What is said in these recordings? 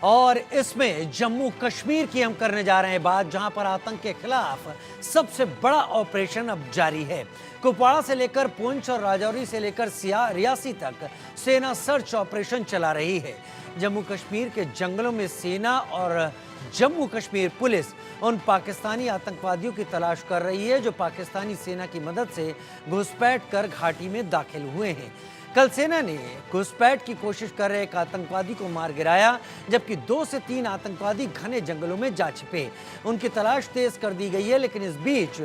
और इसमें जम्मू कश्मीर की हम करने जा रहे हैं बात, जहां पर आतंक के खिलाफ सबसे बड़ा ऑपरेशन अब जारी है। कुपवाड़ा से लेकर पुंछ और राजौरी से लेकर रियासी तक सेना सर्च ऑपरेशन चला रही है। जम्मू कश्मीर के जंगलों में सेना और जम्मू कश्मीर पुलिस उन पाकिस्तानी आतंकवादियों की तलाश कर रही है जो पाकिस्तानी सेना की मदद से घुसपैठ कर घाटी में दाखिल हुए हैं। कल सेना ने घुसपैठ की कोशिश कर रहे एक आतंकवादी को मार गिराया, जबकि 2 से 3 आतंकवादी घने जंगलों में जा छिपे। उनकी तलाश तेज कर दी गई है, लेकिन इस बीच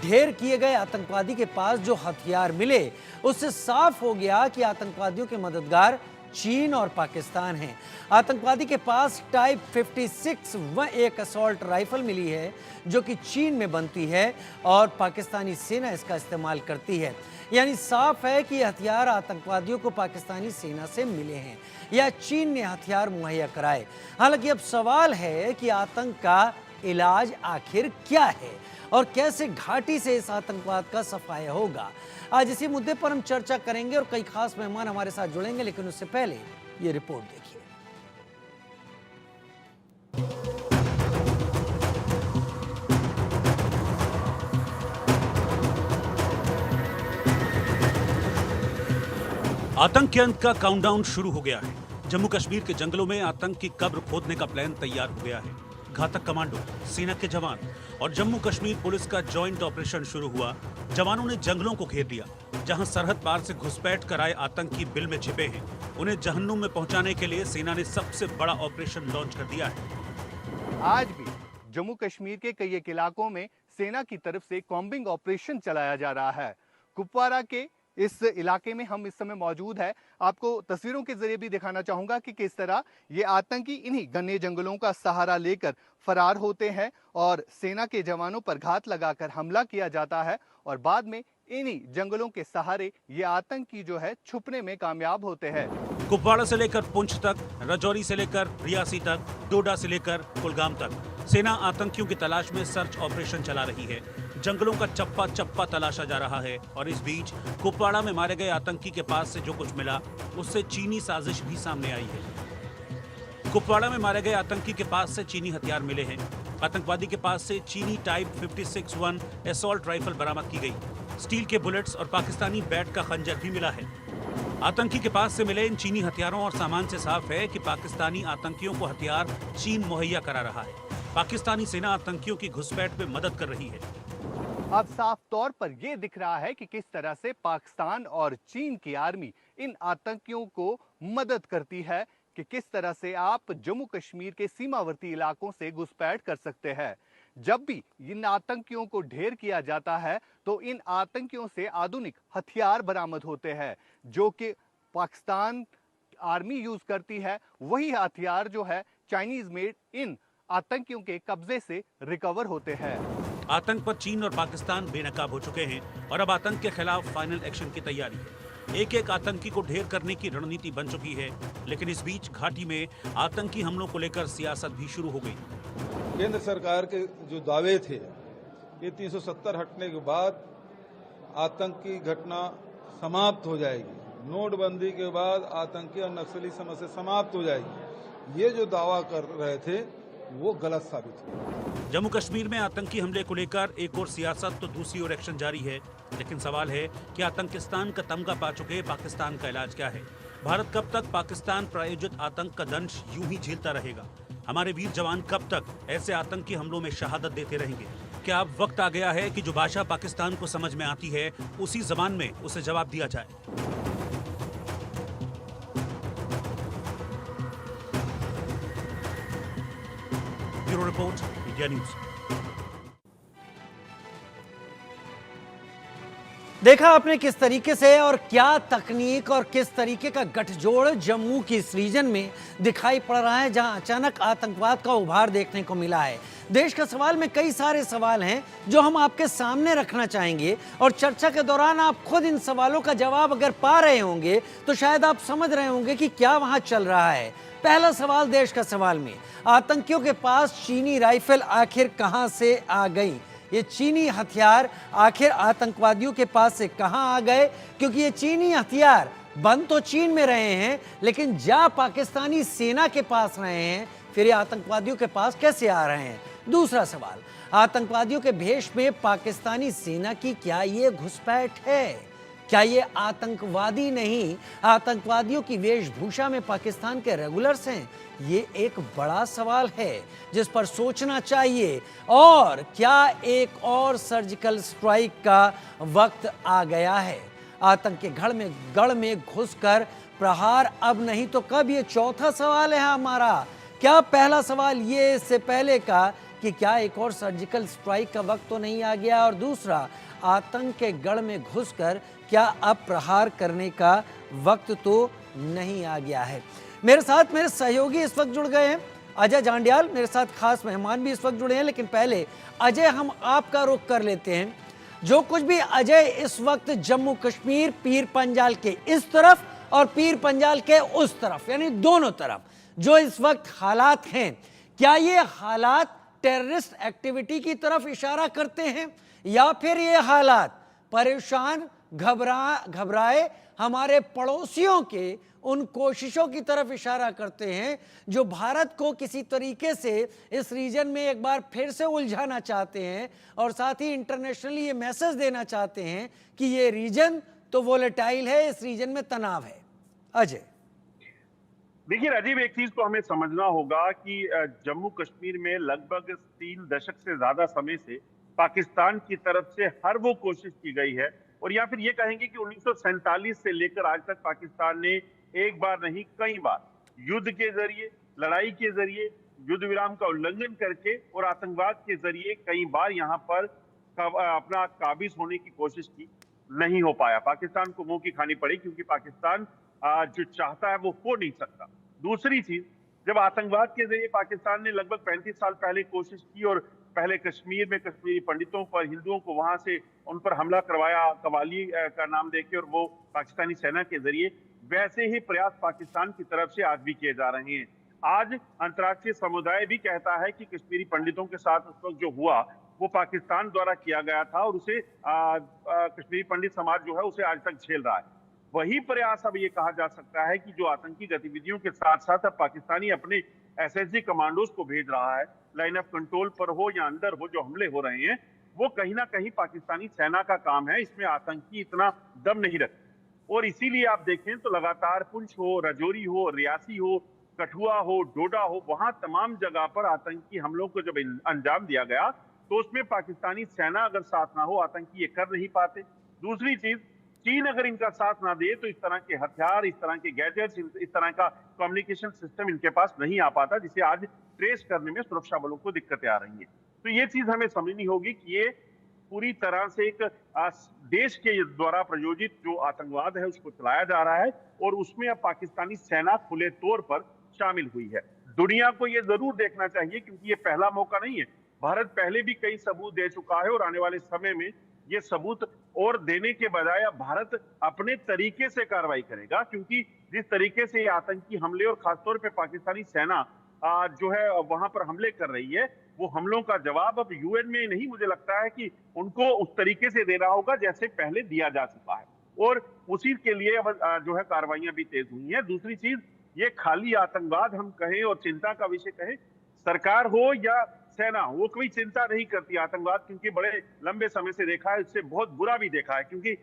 ढेर किए गए आतंकवादी के पास जो हथियार मिले उससे साफ हो गया कि आतंकवादियों के मददगार चीन और पाकिस्तान हैं। आतंकवादी के पास टाइप 56 व एक असॉल्ट राइफल मिली है जो कि चीन में बनती है और पाकिस्तानी सेना इसका इस्तेमाल करती है। यानी साफ है कि हथियार आतंकवादियों को पाकिस्तानी सेना से मिले हैं या चीन ने हथियार मुहैया कराए। हालांकि अब सवाल है कि आतंक का इलाज आखिर क्या है और कैसे घाटी से इस आतंकवाद का सफाया होगा। आज इसी मुद्दे पर हम चर्चा करेंगे और कई खास मेहमान हमारे साथ जुड़ेंगे, लेकिन उससे पहले ये रिपोर्ट देखिए। आतंक के अंत का काउंटडाउन शुरू हो गया है। जम्मू कश्मीर के जंगलों में आतंक की कब्र खोदने का प्लान तैयार हो गया है। घातक कमांडो, सेना के जवान और जम्मू कश्मीर पुलिस का जॉइंट ऑपरेशन शुरू हुआ। जवानों ने जंगलों को घेर लिया, जहां सरहद पार से घुसपैठ कर आए आतंकी बिल में छिपे हैं। उन्हें जहन्नुम में पहुंचाने के लिए सेना ने सबसे बड़ा ऑपरेशन लॉन्च कर दिया है। आज भी जम्मू कश्मीर के कई एक इलाकों में सेना की तरफ से कॉम्बिंग ऑपरेशन चलाया जा रहा है। कुपवाड़ा के इस इलाके में हम इस समय मौजूद है। आपको तस्वीरों के जरिए भी दिखाना चाहूंगा कि किस तरह ये आतंकी इन्हीं घने जंगलों का सहारा लेकर फरार होते हैं और सेना के जवानों पर घात लगाकर हमला किया जाता है और बाद में इन्हीं जंगलों के सहारे ये आतंकी जो है छुपने में कामयाब होते हैं। कुपवाड़ा से लेकर पुंछ तक, राजौरी से लेकर रियासी तक, डोडा से लेकर कुलगाम तक सेना आतंकियों की तलाश में सर्च ऑपरेशन चला रही है। जंगलों का चप्पा चप्पा तलाशा जा रहा है और इस बीच कुपवाड़ा में मारे गए आतंकी के पास से जो कुछ मिला उससे चीनी साजिश भी सामने आई है। कुपवाड़ा में मारे गए आतंकी के पास से चीनी हथियार मिले हैं। आतंकवादी के पास से चीनी टाइप 56-1 असॉल्ट राइफल बरामद की गई। स्टील के बुलेट्स और पाकिस्तानी बैट का खंजर भी मिला है। आतंकी के पास से मिले इन चीनी हथियारों और सामान से साफ है कि पाकिस्तानी आतंकियों को हथियार चीन मुहैया करा रहा है। पाकिस्तानी सेना आतंकियों की घुसपैठ में मदद कर रही है। अब साफ तौर पर यह दिख रहा है कि किस तरह से पाकिस्तान और चीन की आर्मी इन आतंकियों को मदद करती है कि किस तरह से आप जम्मू कश्मीर के सीमावर्ती इलाकों से घुसपैठ कर सकते हैं। जब भी इन आतंकियों को ढेर किया जाता है तो इन आतंकियों से आधुनिक हथियार बरामद होते हैं जो कि पाकिस्तान आर्मी यूज करती है। वही हथियार जो है चाइनीज मेड इन आतंकियों के कब्जे से रिकवर होते हैं। आतंक पर चीन और पाकिस्तान बेनकाब हो चुके हैं और अब आतंक के खिलाफ फाइनल एक्शन की तैयारी है। एक एक आतंकी को ढेर करने की रणनीति बन चुकी है, लेकिन इस बीच घाटी में आतंकी हमलों को लेकर सियासत भी शुरू हो गई। केंद्र सरकार के जो दावे थे, ये 370 हटने के बाद आतंक की घटना समाप्त हो जाएगी, नोटबंदी के बाद आतंकी और नक्सली समस्या समाप्त हो जाएगी, ये जो दावा कर रहे थे वो गलत साबित हुआ। जम्मू कश्मीर में आतंकी हमले को लेकर एक और सियासत तो दूसरी ओर एक्शन जारी है, लेकिन सवाल है कि आतंकिस्तान का तमगा पा चुके पाकिस्तान का इलाज क्या है। भारत कब तक पाकिस्तान प्रायोजित आतंक का दंश यूं ही झेलता रहेगा? हमारे वीर जवान कब तक ऐसे आतंकी हमलों में शहादत देते रहेंगे? क्या अब वक्त आ गया है कि जो भाषा पाकिस्तान को समझ में आती है उसी जबान में उसे जवाब दिया जाए? Bureau report, India news. देखा आपने किस तरीके से और क्या तकनीक और किस तरीके का गठजोड़ जम्मू की इस रीजन में दिखाई पड़ रहा है, जहां अचानक आतंकवाद का उभार देखने को मिला है। देश का सवाल में कई सारे सवाल हैं जो हम आपके सामने रखना चाहेंगे और चर्चा के दौरान आप खुद इन सवालों का जवाब अगर पा रहे होंगे तो शायद आप समझ रहे होंगे कि क्या वहां चल रहा है। पहला सवाल देश का सवाल में, आतंकियों के पास चीनी राइफल आखिर कहां से आ गई? ये चीनी हथियार आखिर आतंकवादियों के पास से कहां आ गए? क्योंकि ये चीनी हथियार बंद तो चीन में रहे हैं, लेकिन जा पाकिस्तानी सेना के पास रहे हैं, फिर ये आतंकवादियों के पास कैसे आ रहे हैं? दूसरा सवाल, आतंकवादियों के भेष में पाकिस्तानी सेना की क्या ये घुसपैठ है? क्या ये आतंकवादी नहीं, आतंकवादियों की वेशभूषा में पाकिस्तान के रेगुलर्स हैं? ये एक बड़ा सवाल है जिस पर सोचना चाहिए। और क्या एक और सर्जिकल स्ट्राइक का वक्त आ गया है? आतंक के गढ़ में घुसकर प्रहार अब नहीं तो कब, ये चौथा सवाल है हमारा। क्या पहला सवाल ये इससे पहले का कि क्या एक और सर्जिकल स्ट्राइक का वक्त तो नहीं आ गया, और दूसरा, आतंक के गढ़ में घुसकर क्या अब प्रहार करने का वक्त तो नहीं आ गया है? मेरे साथ मेरे सहयोगी इस वक्त जुड़ गए हैं, अजय जांडियाल, मेरे साथ खास मेहमान भी इस वक्त जुड़े हैं। लेकिन पहले अजय, हम आपका रुख कर लेते हैं। जो कुछ भी अजय इस वक्त जम्मू कश्मीर, पीर पंजाल के इस तरफ और पीर पंजाल के उस तरफ, यानी दोनों तरफ जो इस वक्त हालात हैं, क्या ये हालात टेररिस्ट एक्टिविटी की तरफ इशारा करते हैं, या फिर ये हालात परेशान घबराए हमारे पड़ोसियों के उन कोशिशों की तरफ इशारा करते हैं जो भारत को किसी तरीके से इस रीजन में एक बार फिर से उलझाना चाहते हैं, और साथ ही इंटरनेशनली ये मैसेज देना चाहते हैं कि ये रीजन तो वोलेटाइल है, इस रीजन में तनाव है? अजय, देखिए राजीव, एक चीज को हमें समझना होगा कि जम्मू कश्मीर में लगभग 3 दशक से ज्यादा समय से पाकिस्तान की तरफ से हर वो कोशिश की गई है, और या फिर ये कहेंगे कि 1947 से लेकर आज तक पाकिस्तान ने एक बार नहीं कई बार युद्ध के जरिए, लड़ाई के जरिए, युद्ध विराम का उल्लंघन करके और आतंकवाद के जरिए कई बार यहाँ पर अपना काबिज होने की कोशिश की। नहीं हो पाया, पाकिस्तान को मुंह की खानी पड़ी, क्योंकि पाकिस्तान जो चाहता है वो हो नहीं सकता। दूसरी चीज, जब आतंकवाद के जरिए पाकिस्तान ने लगभग 35 साल पहले कोशिश की और पहले कश्मीर में कश्मीरी पंडितों पर, हिंदुओं को वहां से उन पर हमला करवाया कवाली का नाम देके, और वो पाकिस्तानी सेना के जरिए, वैसे ही प्रयास पाकिस्तान की तरफ से आज भी किए जा रहे हैं। आज अंतर्राष्ट्रीय समुदाय भी कहता है कि कश्मीरी पंडितों के साथ उस वक्त जो हुआ वो पाकिस्तान द्वारा किया गया था, और उसे कश्मीरी पंडित समाज जो है उसे आज तक झेल रहा है। वही प्रयास अब ये कहा जा सकता है कि जो आतंकी गतिविधियों के साथ साथ अब पाकिस्तानी अपने एसएसजी कमांडोज को भेज रहा है, लाइन ऑफ कंट्रोल पर हो या अंदर हो, जो हमले हो रहे हैं वो कहीं ना कहीं पाकिस्तानी सेना का काम है। इसमें आतंकी इतना दम नहीं रखते, और इसीलिए आप देखें तो लगातार पुंछ हो, राजौरी हो, रियासी हो, कठुआ हो, डोडा हो, वहां तमाम जगह पर आतंकी हमलों को जब अंजाम दिया गया तो उसमें पाकिस्तानी सेना अगर साथ ना हो, आतंकी ये कर नहीं पाते। दूसरी चीज, चीन अगर इनका साथ ना दे तो इस तरह के हथियार, इस तरह के गैजेट्स, इस तरह का कम्युनिकेशन सिस्टम इनके पास नहीं आ पाता, जिसे आज ट्रेस करने में सुरक्षा बलों को दिक्कतें आ रही हैं। तो ये चीज हमें समझनी होगी कि ये पूरी तरह से एक देश के द्वारा प्रायोजित जो आतंकवाद है उसको चलाया जा रहा है, और उसमें अब पाकिस्तानी सेना खुले तौर पर शामिल हुई है। दुनिया को ये जरूर देखना चाहिए, क्योंकि ये पहला मौका नहीं है। भारत पहले भी कई सबूत दे चुका है, और आने वाले समय में ये सबूत और देने के बजाय अब भारत अपने तरीके से कार्रवाई करेगा, क्योंकि जिस तरीके से ये आतंकी हमले और खासतौर पे पाकिस्तानी सेना जो है वहां पर हमले कर रही है, वो हमलों का जवाब अब यूएन में नहीं, मुझे लगता है कि उनको उस तरीके से देना होगा जैसे पहले दिया जा चुका है, और उसी के लिए अब जो है कार्रवाइयां भी तेज हुई हैं। दूसरी चीज, ये खाली आतंकवाद हम कहें और चिंता का विषय कहें, सरकार हो या सेना, वो कोई चिंता नहीं करती आतंकवाद, क्योंकि बड़े लंबे समय से देखा है, इससे बहुत बुरा भी देखा है। क्योंकि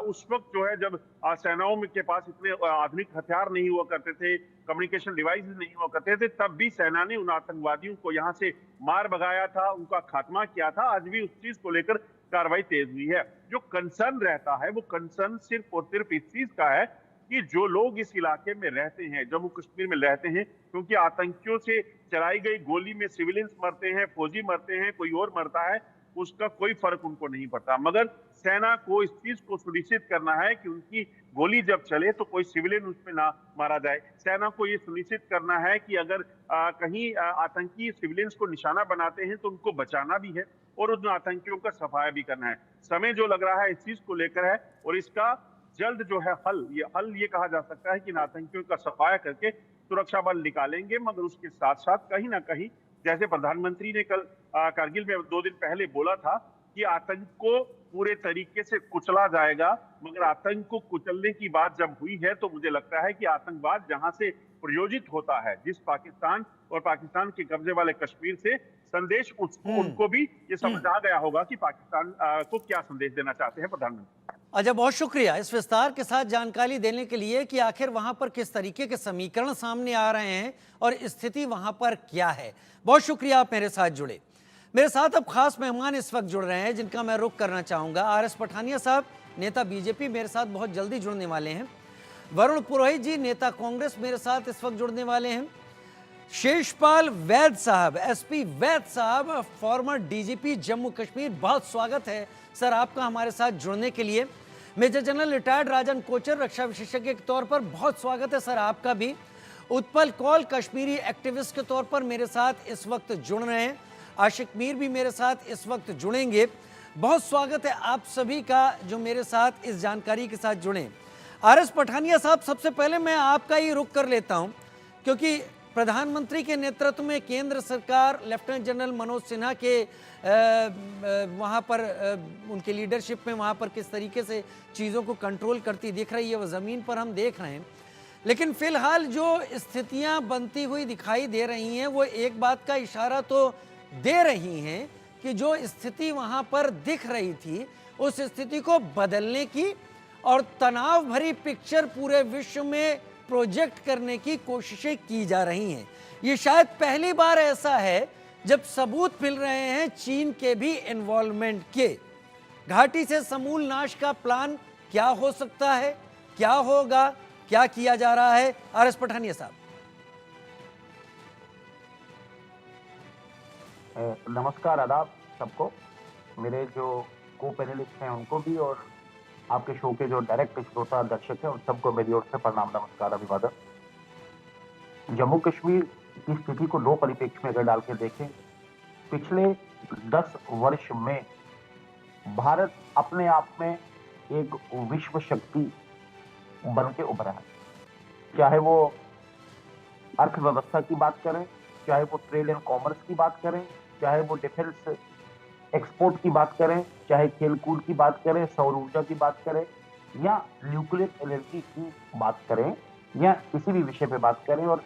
उस वक्त जो है जब सेनाओं के पास इतने आधुनिक हथियार नहीं हुआ करते थे, कम्युनिकेशन डिवाइसेस नहीं हुआ करते थे, तब भी सेना ने उन आतंकवादियों को यहाँ से मार भगाया था, उनका खात्मा किया था। आज भी उस चीज को लेकर कार्रवाई तेज हुई है। जो कंसर्न रहता है वो कंसर्न सिर्फ और सिर्फ इस चीज का है कि जो लोग इस इलाके में रहते हैं, जम्मू कश्मीर में रहते हैं, क्योंकि आतंकियों से चलाई गई गोली में सिविलियंस मरते हैं, फौजी मरते हैं, कोई और मरता है, उसका कोई फर्क उनको नहीं पड़ता। मगर सेना को इस चीज को सुनिश्चित करना है कि उनकी गोली जब चले तो कोई सिविलियन उसमें ना मारा जाए। सेना को ये सुनिश्चित करना है कि अगर कहीं आतंकी सिविलियंस को निशाना बनाते हैं तो उनको बचाना भी है, और उन आतंकियों का सफाया भी करना है। समय जो लग रहा है इस चीज को लेकर है, और इसका जल्द जो है हल ये कहा जा सकता है कि इन आतंकियों का सफाया करके सुरक्षा बल निकालेंगे। मगर उसके साथ साथ कहीं ना कहीं, जैसे प्रधानमंत्री ने कल कारगिल में 2 दिन पहले बोला था कि आतंक को पूरे तरीके से कुचला जाएगा। मगर आतंक को कुचलने की बात जब हुई है तो मुझे लगता है कि आतंकवाद जहां से प्रयोजित होता है, जिस पाकिस्तान और पाकिस्तान के कब्जे वाले कश्मीर से, संदेश उनको भी ये समझ आ गया होगा कि पाकिस्तान को क्या संदेश देना चाहते हैं प्रधानमंत्री। अच्छा, बहुत शुक्रिया इस विस्तार के साथ जानकारी देने के लिए कि आखिर वहां पर किस तरीके के समीकरण सामने आ रहे हैं और स्थिति वहां पर क्या है। बहुत शुक्रिया, आप मेरे साथ जुड़े। मेरे साथ अब खास मेहमान इस वक्त जुड़ रहे हैं जिनका मैं रुख करना चाहूंगा। आर.एस. पठानिया साहब, नेता बीजेपी, मेरे साथ बहुत जल्दी जुड़ने वाले हैं। वरुण पुरोहित जी, नेता कांग्रेस, मेरे साथ इस वक्त जुड़ने वाले हैं। शेषपाल वैद साहब, एसपी वैद साहब, फॉर्मर डीजीपी जम्मू कश्मीर, बहुत स्वागत है सर आपका हमारे साथ जुड़ने के लिए। मेजर जनरल रिटायर्ड राजन कोचर, रक्षा विशेषज्ञ के तौर पर बहुत स्वागत है सर आपका भी। उत्पल कौल, कश्मीरी एक्टिविस्ट के तौर पर मेरे साथ इस वक्त जुड़ रहे हैं। आशिक मीर भी मेरे साथ इस वक्त जुड़ेंगे। बहुत स्वागत है आप सभी का जो मेरे साथ इस जानकारी के साथ जुड़े। आर.एस. पठानिया साहब, सबसे पहले मैं आपका ही रुख कर लेता हूं, क्योंकि प्रधानमंत्री के नेतृत्व में केंद्र सरकार लेफ्टिनेंट जनरल मनोज सिन्हा के वहाँ पर उनके लीडरशिप में वहाँ पर किस तरीके से चीज़ों को कंट्रोल करती दिख रही है, वो ज़मीन पर हम देख रहे हैं। लेकिन फिलहाल जो स्थितियाँ बनती हुई दिखाई दे रही हैं वो एक बात का इशारा तो दे रही हैं कि जो स्थिति वहाँ पर दिख रही थी उस स्थिति को बदलने की और तनाव भरी पिक्चर पूरे विश्व में प्रोजेक्ट करने की कोशिशें की जा रही हैं। ये शायद पहली बार ऐसा है जब सबूत मिल रहे हैं चीन के भी इन्वॉल्वमेंट के। घाटी से समूल नाश का प्लान क्या हो सकता है, क्या होगा, क्या किया जा रहा है? आर.एस. पठानिया साहब। नमस्कार, आदाब सबको, मेरे जो को पैनलिस्ट हैं उनको भी, और आपके शो के जो डायरेक्ट श्रोता दर्शक हैं उन सबको मेरी ओर से प्रणाम, नमस्कार, अभिवादन। जम्मू कश्मीर की स्थिति को दो परिप्रेक्ष्य में अगर डाल के देखें, पिछले 10 वर्ष में भारत अपने आप में एक विश्व शक्ति बन के उभरा है। चाहे वो अर्थव्यवस्था की बात करें, चाहे वो ट्रेड एंड कॉमर्स की बात करें, चाहे वो डिफेंस एक्सपोर्ट की बात करें, चाहे खेलकूद की बात करें, सौर ऊर्जा की बात करें, या न्यूक्लियर एनर्जी की बात करें, या किसी भी विषय पे बात करें, और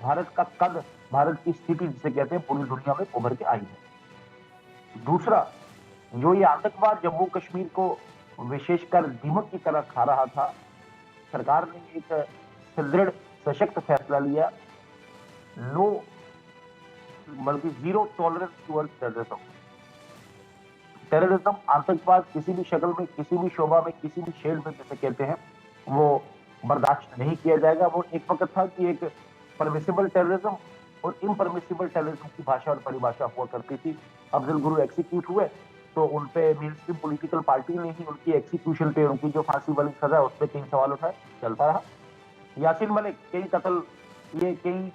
भारत का कद, भारत की स्थिति जिसे कहते हैं, पूरी दुनिया में उभर के आई है। दूसरा, जो ये आतंकवाद जम्मू कश्मीर को विशेषकर दीमक की तरह खा रहा था, सरकार ने एक सुदृढ़ सशक्त फैसला लिया, नो बल्कि zero tolerance towards terrorism. Terrorism, आतंकवाद किसी भी शक्ल में, किसी भी शोभा में, किसी भी शेड में जैसे कहते हैं, वो बर्दाश्त नहीं किया जाएगा। वो एक वक्त था कि एक परमिसिबल टेररिज्म और इम्परमिसिबल टेररिज्म की भाषा और परिभाषा हुआ करती थी। अफजल गुरु एक्सिक्यूट हुए तो उन पे मेन स्ट्रीम पॉलिटिकल पार्टी ने ही उनकी एक्सिक्यूशन पे, उनकी जो फांसी वाली सजा उस पर कई सवाल उठाए, चलता रहा। यासीन मलिक, कई कत्ल, ये कई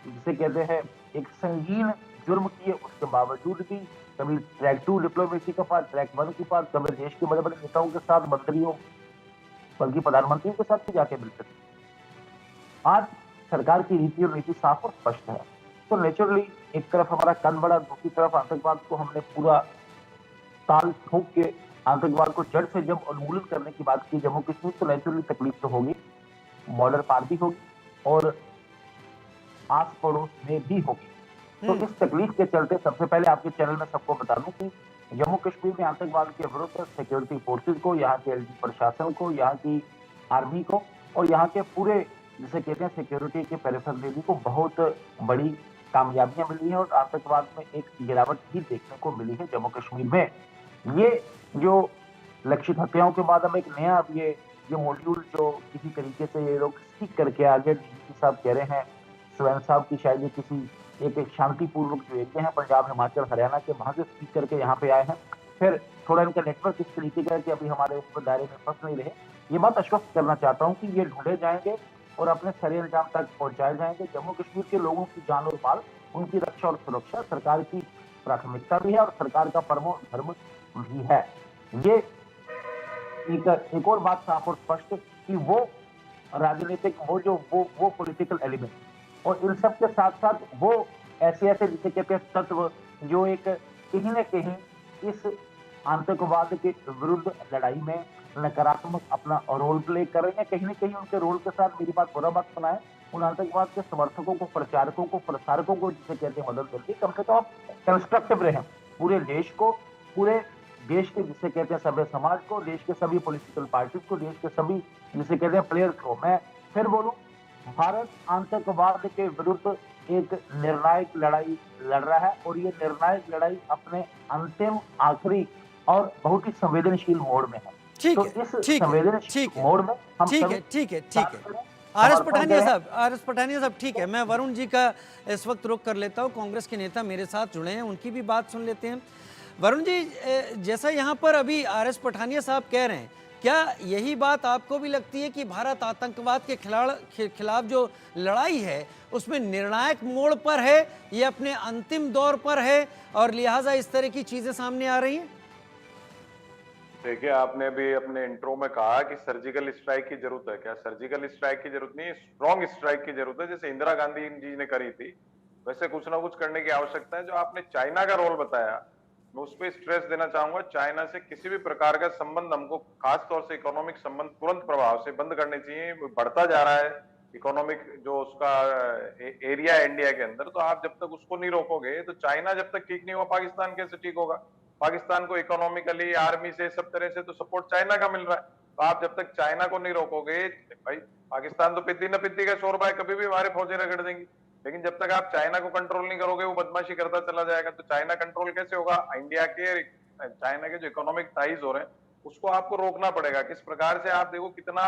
जिसे कहते हैं एक संगीन जुर्म किए, उसके बावजूद भी कभी ट्रैक 2 डिप्लोमेसी का पार्ट, ट्रैक 1 की पार्ट, कभी देश के बड़े बड़े नेताओं के साथ, मंत्रियों, बल्कि प्रधानमंत्रियों के साथ भी जाके मिलते थे। आज सरकार की रीति और नीति साफ और स्पष्ट है। तो नेचुरली एक तरफ हमारा कद बढ़ा, दूसरी तरफ आतंकवाद को हमने पूरा ताल ठोक के आतंकवाद को जड़ से जब उन्मूलन करने की बात की जम्मू कश्मीर, तो नेचुरली तकलीफ तो होगी, बॉर्डर पार भी होगी और आस पड़ोस में भी होगी। तो इस तकलीफ के चलते सबसे पहले आपके चैनल में सबको बता दूं कि जम्मू कश्मीर में आतंकवाद के विरुद्ध सिक्योरिटी फोर्सेज को, यहाँ के एलजी प्रशासन को, यहाँ की आर्मी को और यहाँ के पूरे जिसे कहते हैं सिक्योरिटी के पेरिफेरल को बहुत बड़ी कामयाबियां मिली हैं और आतंकवाद में एक गिरावट भी देखने को मिली है जम्मू कश्मीर में। ये जो लक्षित हत्याओं के बाद अब एक नया, अब ये मॉड्यूल जो किसी तरीके से ये लोग सीख करके आगे डीजीपी साहब कह रहे हैं, स्वयं साहब की शायद ये किसी एक शांतिपूर्वक जो एरिया है पंजाब, हिमाचल, हरियाणा के, वहां से सीख करके यहाँ पे आए हैं। फिर थोड़ा इनका नेटवर्क इस तरीके का है कि अभी हमारे ऊपर दायरे में फंस नहीं रहे। ये बात आश्वस्त करना चाहता हूँ कि ये ढूंढे जाएंगे और अपने सरे अंजाम तक पहुंचाए जाएंगे। जम्मू कश्मीर के लोगों की जान और माल, उनकी रक्षा और सुरक्षा सरकार की प्राथमिकता भी है और सरकार का परमो धर्म भी है। ये एक और बात साफ और स्पष्ट कि वो राजनीतिक, वो पॉलिटिकल एलिमेंट और इन सब के साथ साथ वो ऐसे जिसे कहते हैं तत्व जो एक कहीं न कहीं इस आतंकवाद के विरुद्ध लड़ाई में नकारात्मक अपना रोल प्ले कर रहे हैं। कहीं ना कहीं उनके रोल के साथ मेरी बात बुरा मत सुनाए, उन आतंकवाद के समर्थकों को, प्रचारकों को, प्रसारकों को जिसे कहते हैं मदद मिलती, कम से कम आप कंस्ट्रक्टिव रहे पूरे देश को, पूरे देश के जिसे कहते हैं सभ्य समाज को, देश के सभी पॉलिटिकल पार्टीज को, देश के सभी जिसे कहते हैं प्लेयर्स को। मैं फिर बोलूं, भारत आतंकवाद के विरुद्ध एक निर्णायक लड़ाई लड़ रहा है और ये निर्णायक लड़ाई अपने अंतिम, आखिरी और बहुत ही संवेदनशील मोड में है। ठीक तो है, इस ठीक है, संवेदनशील ठीक है, मोड में हम ठीक सभी है, ठीक है, ठीक है। समर्थन आरएस करें। पठानिया साहब, ठीक है, मैं वरुण जी का इस वक्त रुख कर लेता हूं। कांग्रेस के नेता मेरे साथ जुड़े हैं, उनकी भी बात सुन लेते हैं। वरुण जी, जैसा यहाँ पर अभी आरएस पठानिया साहब कह रहे हैं, क्या यही बात आपको भी लगती है कि भारत आतंकवाद के खिलाफ जो लड़ाई है उसमें निर्णायक मोड़ पर है, ये अपने अंतिम दौर पर है और लिहाजा इस तरह की चीजें सामने आ रही हैं? देखिए, आपने भी अपने इंट्रो में कहा कि सर्जिकल स्ट्राइक की जरूरत है। क्या सर्जिकल स्ट्राइक की जरूरत नहीं, स्ट्रॉन्ग स्ट्राइक की जरूरत है, जैसे इंदिरा गांधी जी ने करी थी। वैसे कुछ ना कुछ करने की आवश्यकता है। जो आपने चाइना का रोल बताया, मैं उस पर स्ट्रेस देना चाहूंगा। चाइना से किसी भी प्रकार का संबंध हमको, खासतौर से इकोनॉमिक संबंध, तुरंत प्रभाव से बंद करने चाहिए। बढ़ता जा रहा है इकोनॉमिक जो उसका एरिया है इंडिया के अंदर, तो आप जब तक उसको नहीं रोकोगे, तो चाइना जब तक ठीक नहीं हुआ, पाकिस्तान कैसे ठीक होगा? पाकिस्तान को इकोनॉमिकली, आर्मी से, सब तरह से तो सपोर्ट चाइना का मिल रहा है। तो आप जब तक चाइना को नहीं रोकोगे, भाई पाकिस्तान तो पिद्दी न पिद्दी का शोरबा है, कभी भी हमारे फौजें रगड़ देंगी। लेकिन जब तक आप चाइना को कंट्रोल नहीं करोगे, वो बदमाशी करता चला जाएगा। तो चाइना कंट्रोल कैसे होगा? इंडिया के चाइना के जो इकोनॉमिक टाइज हो रहे हैं, उसको आपको रोकना पड़ेगा। किस प्रकार से, आप देखो कितना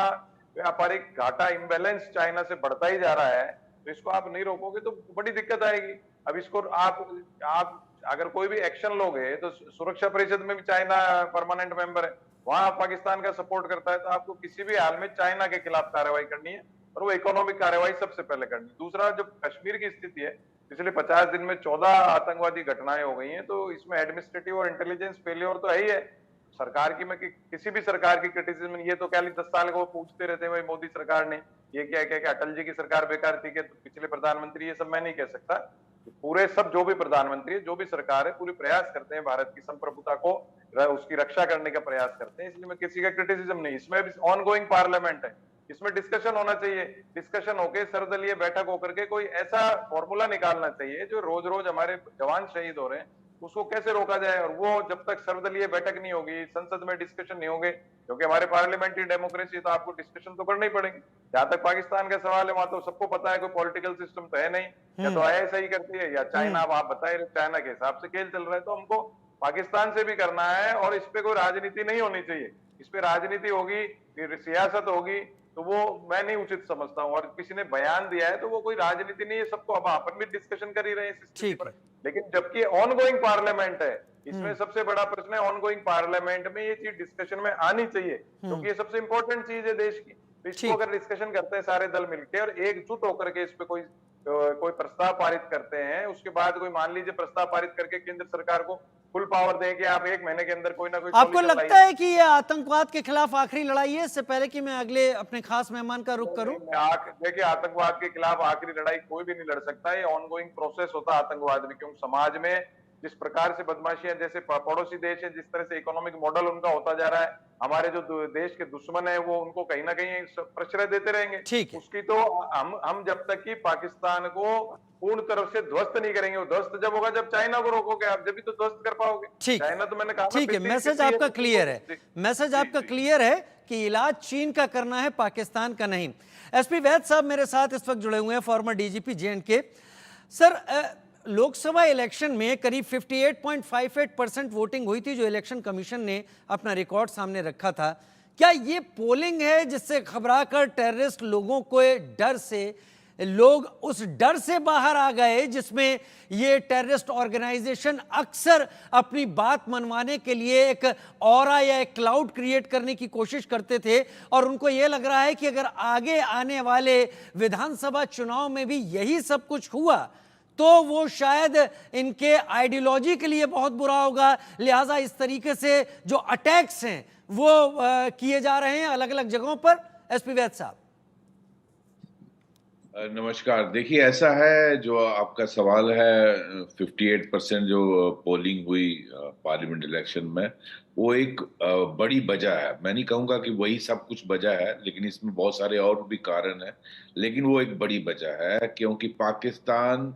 व्यापारिक घाटा, इम्बैलेंस चाइना से बढ़ता ही जा रहा है। तो इसको आप नहीं रोकोगे तो बड़ी दिक्कत आएगी। अब इसको आप अगर कोई भी एक्शन लोगे, तो सुरक्षा परिषद में भी चाइना परमानेंट मेंबर है, वहां पाकिस्तान का सपोर्ट करता है। तो आपको किसी भी हाल में चाइना के खिलाफ कार्रवाई करनी है और वो इकोनॉमिक कार्रवाई सबसे पहले करनी है। दूसरा, जो कश्मीर की स्थिति है, पिछले 50 दिन में 14 आतंकवादी घटनाएं हो गई हैं, तो इसमें एडमिनिस्ट्रेटिव और इंटेलिजेंस फेलियर तो है ही है। सरकार की, मैं किसी भी सरकार की क्रिटिसिज्म, ये तो क्या 10 साल को पूछते रहते हैं भाई मोदी सरकार ने ये क्या क्या क्या, अटल जी की सरकार बेकार थी, क्या तो पिछले प्रधानमंत्री, ये सब मैं नहीं कह सकता। पूरे सब जो भी प्रधानमंत्री है, जो भी सरकार है, पूरे प्रयास करते हैं भारत की संप्रभुता को, उसकी रक्षा करने का प्रयास करते हैं। इसलिए मैं किसी का क्रिटिसिज्म नहीं, इसमें भी ऑनगोइंग पार्लियामेंट है, इसमें डिस्कशन होना चाहिए। डिस्कशन होके, सर्वदलीय बैठक होकर के कोई ऐसा फॉर्मूला निकालना चाहिए जो रोज रोज हमारे जवान शहीद हो रहे हैं, उसको कैसे रोका जाए। और वो जब तक सर्वदलीय बैठक नहीं होगी, संसद में डिस्कशन नहीं होंगे, क्योंकि हमारे पार्लियामेंट्री डेमोक्रेसी, तो आपको डिस्कशन तो करना ही पड़ेगी। जहां तक पाकिस्तान का सवाल है, वहां तो सबको पता है कोई पॉलिटिकल सिस्टम तो है नहीं, या तो ISI करती है या चाइना, आप बताए चाइना के हिसाब से खेल चल रहा है। तो हमको पाकिस्तान से भी करना है और इस पे कोई राजनीति नहीं होनी चाहिए। इस पे राजनीति होगी, फिर सियासत होगी, तो वो मैं नहीं उचित समझता हूँ। और किसी ने बयान दिया है तो वो कोई राजनीति नहीं है, सबको, अब अपन भी डिस्कशन कर ही रहे हैं इस स्थिति पर। लेकिन जबकि ऑनगोइंग पार्लियामेंट है, इसमें सबसे बड़ा प्रश्न है ऑनगोइंग पार्लियामेंट में ये चीज डिस्कशन में आनी चाहिए, क्योंकि ये सबसे इंपॉर्टेंट चीज है देश की। तो इसको अगर डिस्कशन करते हैं सारे दल मिलकर और एकजुट होकर के इस पे कोई प्रस्ताव पारित करते हैं, उसके बाद कोई, मान लीजिए, प्रस्ताव पारित करके केंद्र सरकार को फुल पावर दें कि आप 1 महीने के अंदर कोई ना कोई, आपको लगता है कि ये आतंकवाद के खिलाफ आखिरी लड़ाई है? इससे पहले कि मैं अगले अपने खास मेहमान का रुख करूं, देखिए, आतंकवाद के खिलाफ आखिरी लड़ाई कोई भी नहीं लड़ सकता। ये ऑनगोइंग प्रोसेस होता है आतंकवाद में, क्योंकि समाज में जिस प्रकार से बदमाशियां, जैसे पड़ोसी देश है, जिस तरह से इकोनॉमिक मॉडल उनका होता जा रहा है, हमारे जो देश के दुश्मन है वो उनको कहीं ना कहीं प्रश्रय देते रहेंगे। ठीक है। उसकी तो हम जब तक कि पाकिस्तान को पूर्ण तरफ से ध्वस्त नहीं करेंगे, वो ध्वस्त जब होगा जब चाइना को रोकोगे आप, जब भी तो ध्वस्त कर पाओगे। चाइना तो मैंने कहा, ठीक है, मैसेज आपका क्लियर है, मैसेज आपका क्लियर है कि इलाज चीन का करना है, पाकिस्तान का नहीं। SP वैद साहब मेरे साथ इस वक्त जुड़े हुए हैं, farmer DGP J&K। Sir, Lok Sabha election में करीब 58.58% वोटिंग हुई थी, जो इलेक्शन कमीशन ने अपना रिकॉर्ड सामने रखा था। क्या ये पोलिंग है जिससे घबराकर टेररिस्ट लोगों को डर से, लोग उस डर से बाहर आ गए जिसमें ये टेररिस्ट ऑर्गेनाइजेशन अक्सर अपनी बात मनवाने के लिए एक ऑरा या एक क्लाउड क्रिएट करने की कोशिश करते थे, और उनको ये लग रहा है कि अगर आगे आने वाले विधानसभा चुनाव में भी यही सब कुछ हुआ तो वो शायद इनके आइडियोलॉजी के लिए बहुत बुरा होगा, लिहाजा इस तरीके से जो अटैक्स हैं वो किए जा रहे हैं अलग अलग जगहों पर। SP वैद साहब, नमस्कार। देखिए, ऐसा है जो आपका सवाल है, 58% जो पोलिंग हुई पार्लियामेंट इलेक्शन में, वो एक बड़ी वजह है। मैं नहीं कहूंगा कि वही सब कुछ वजह है, लेकिन इसमें बहुत सारे और भी कारण हैं। लेकिन वो एक बड़ी वजह है, क्योंकि पाकिस्तान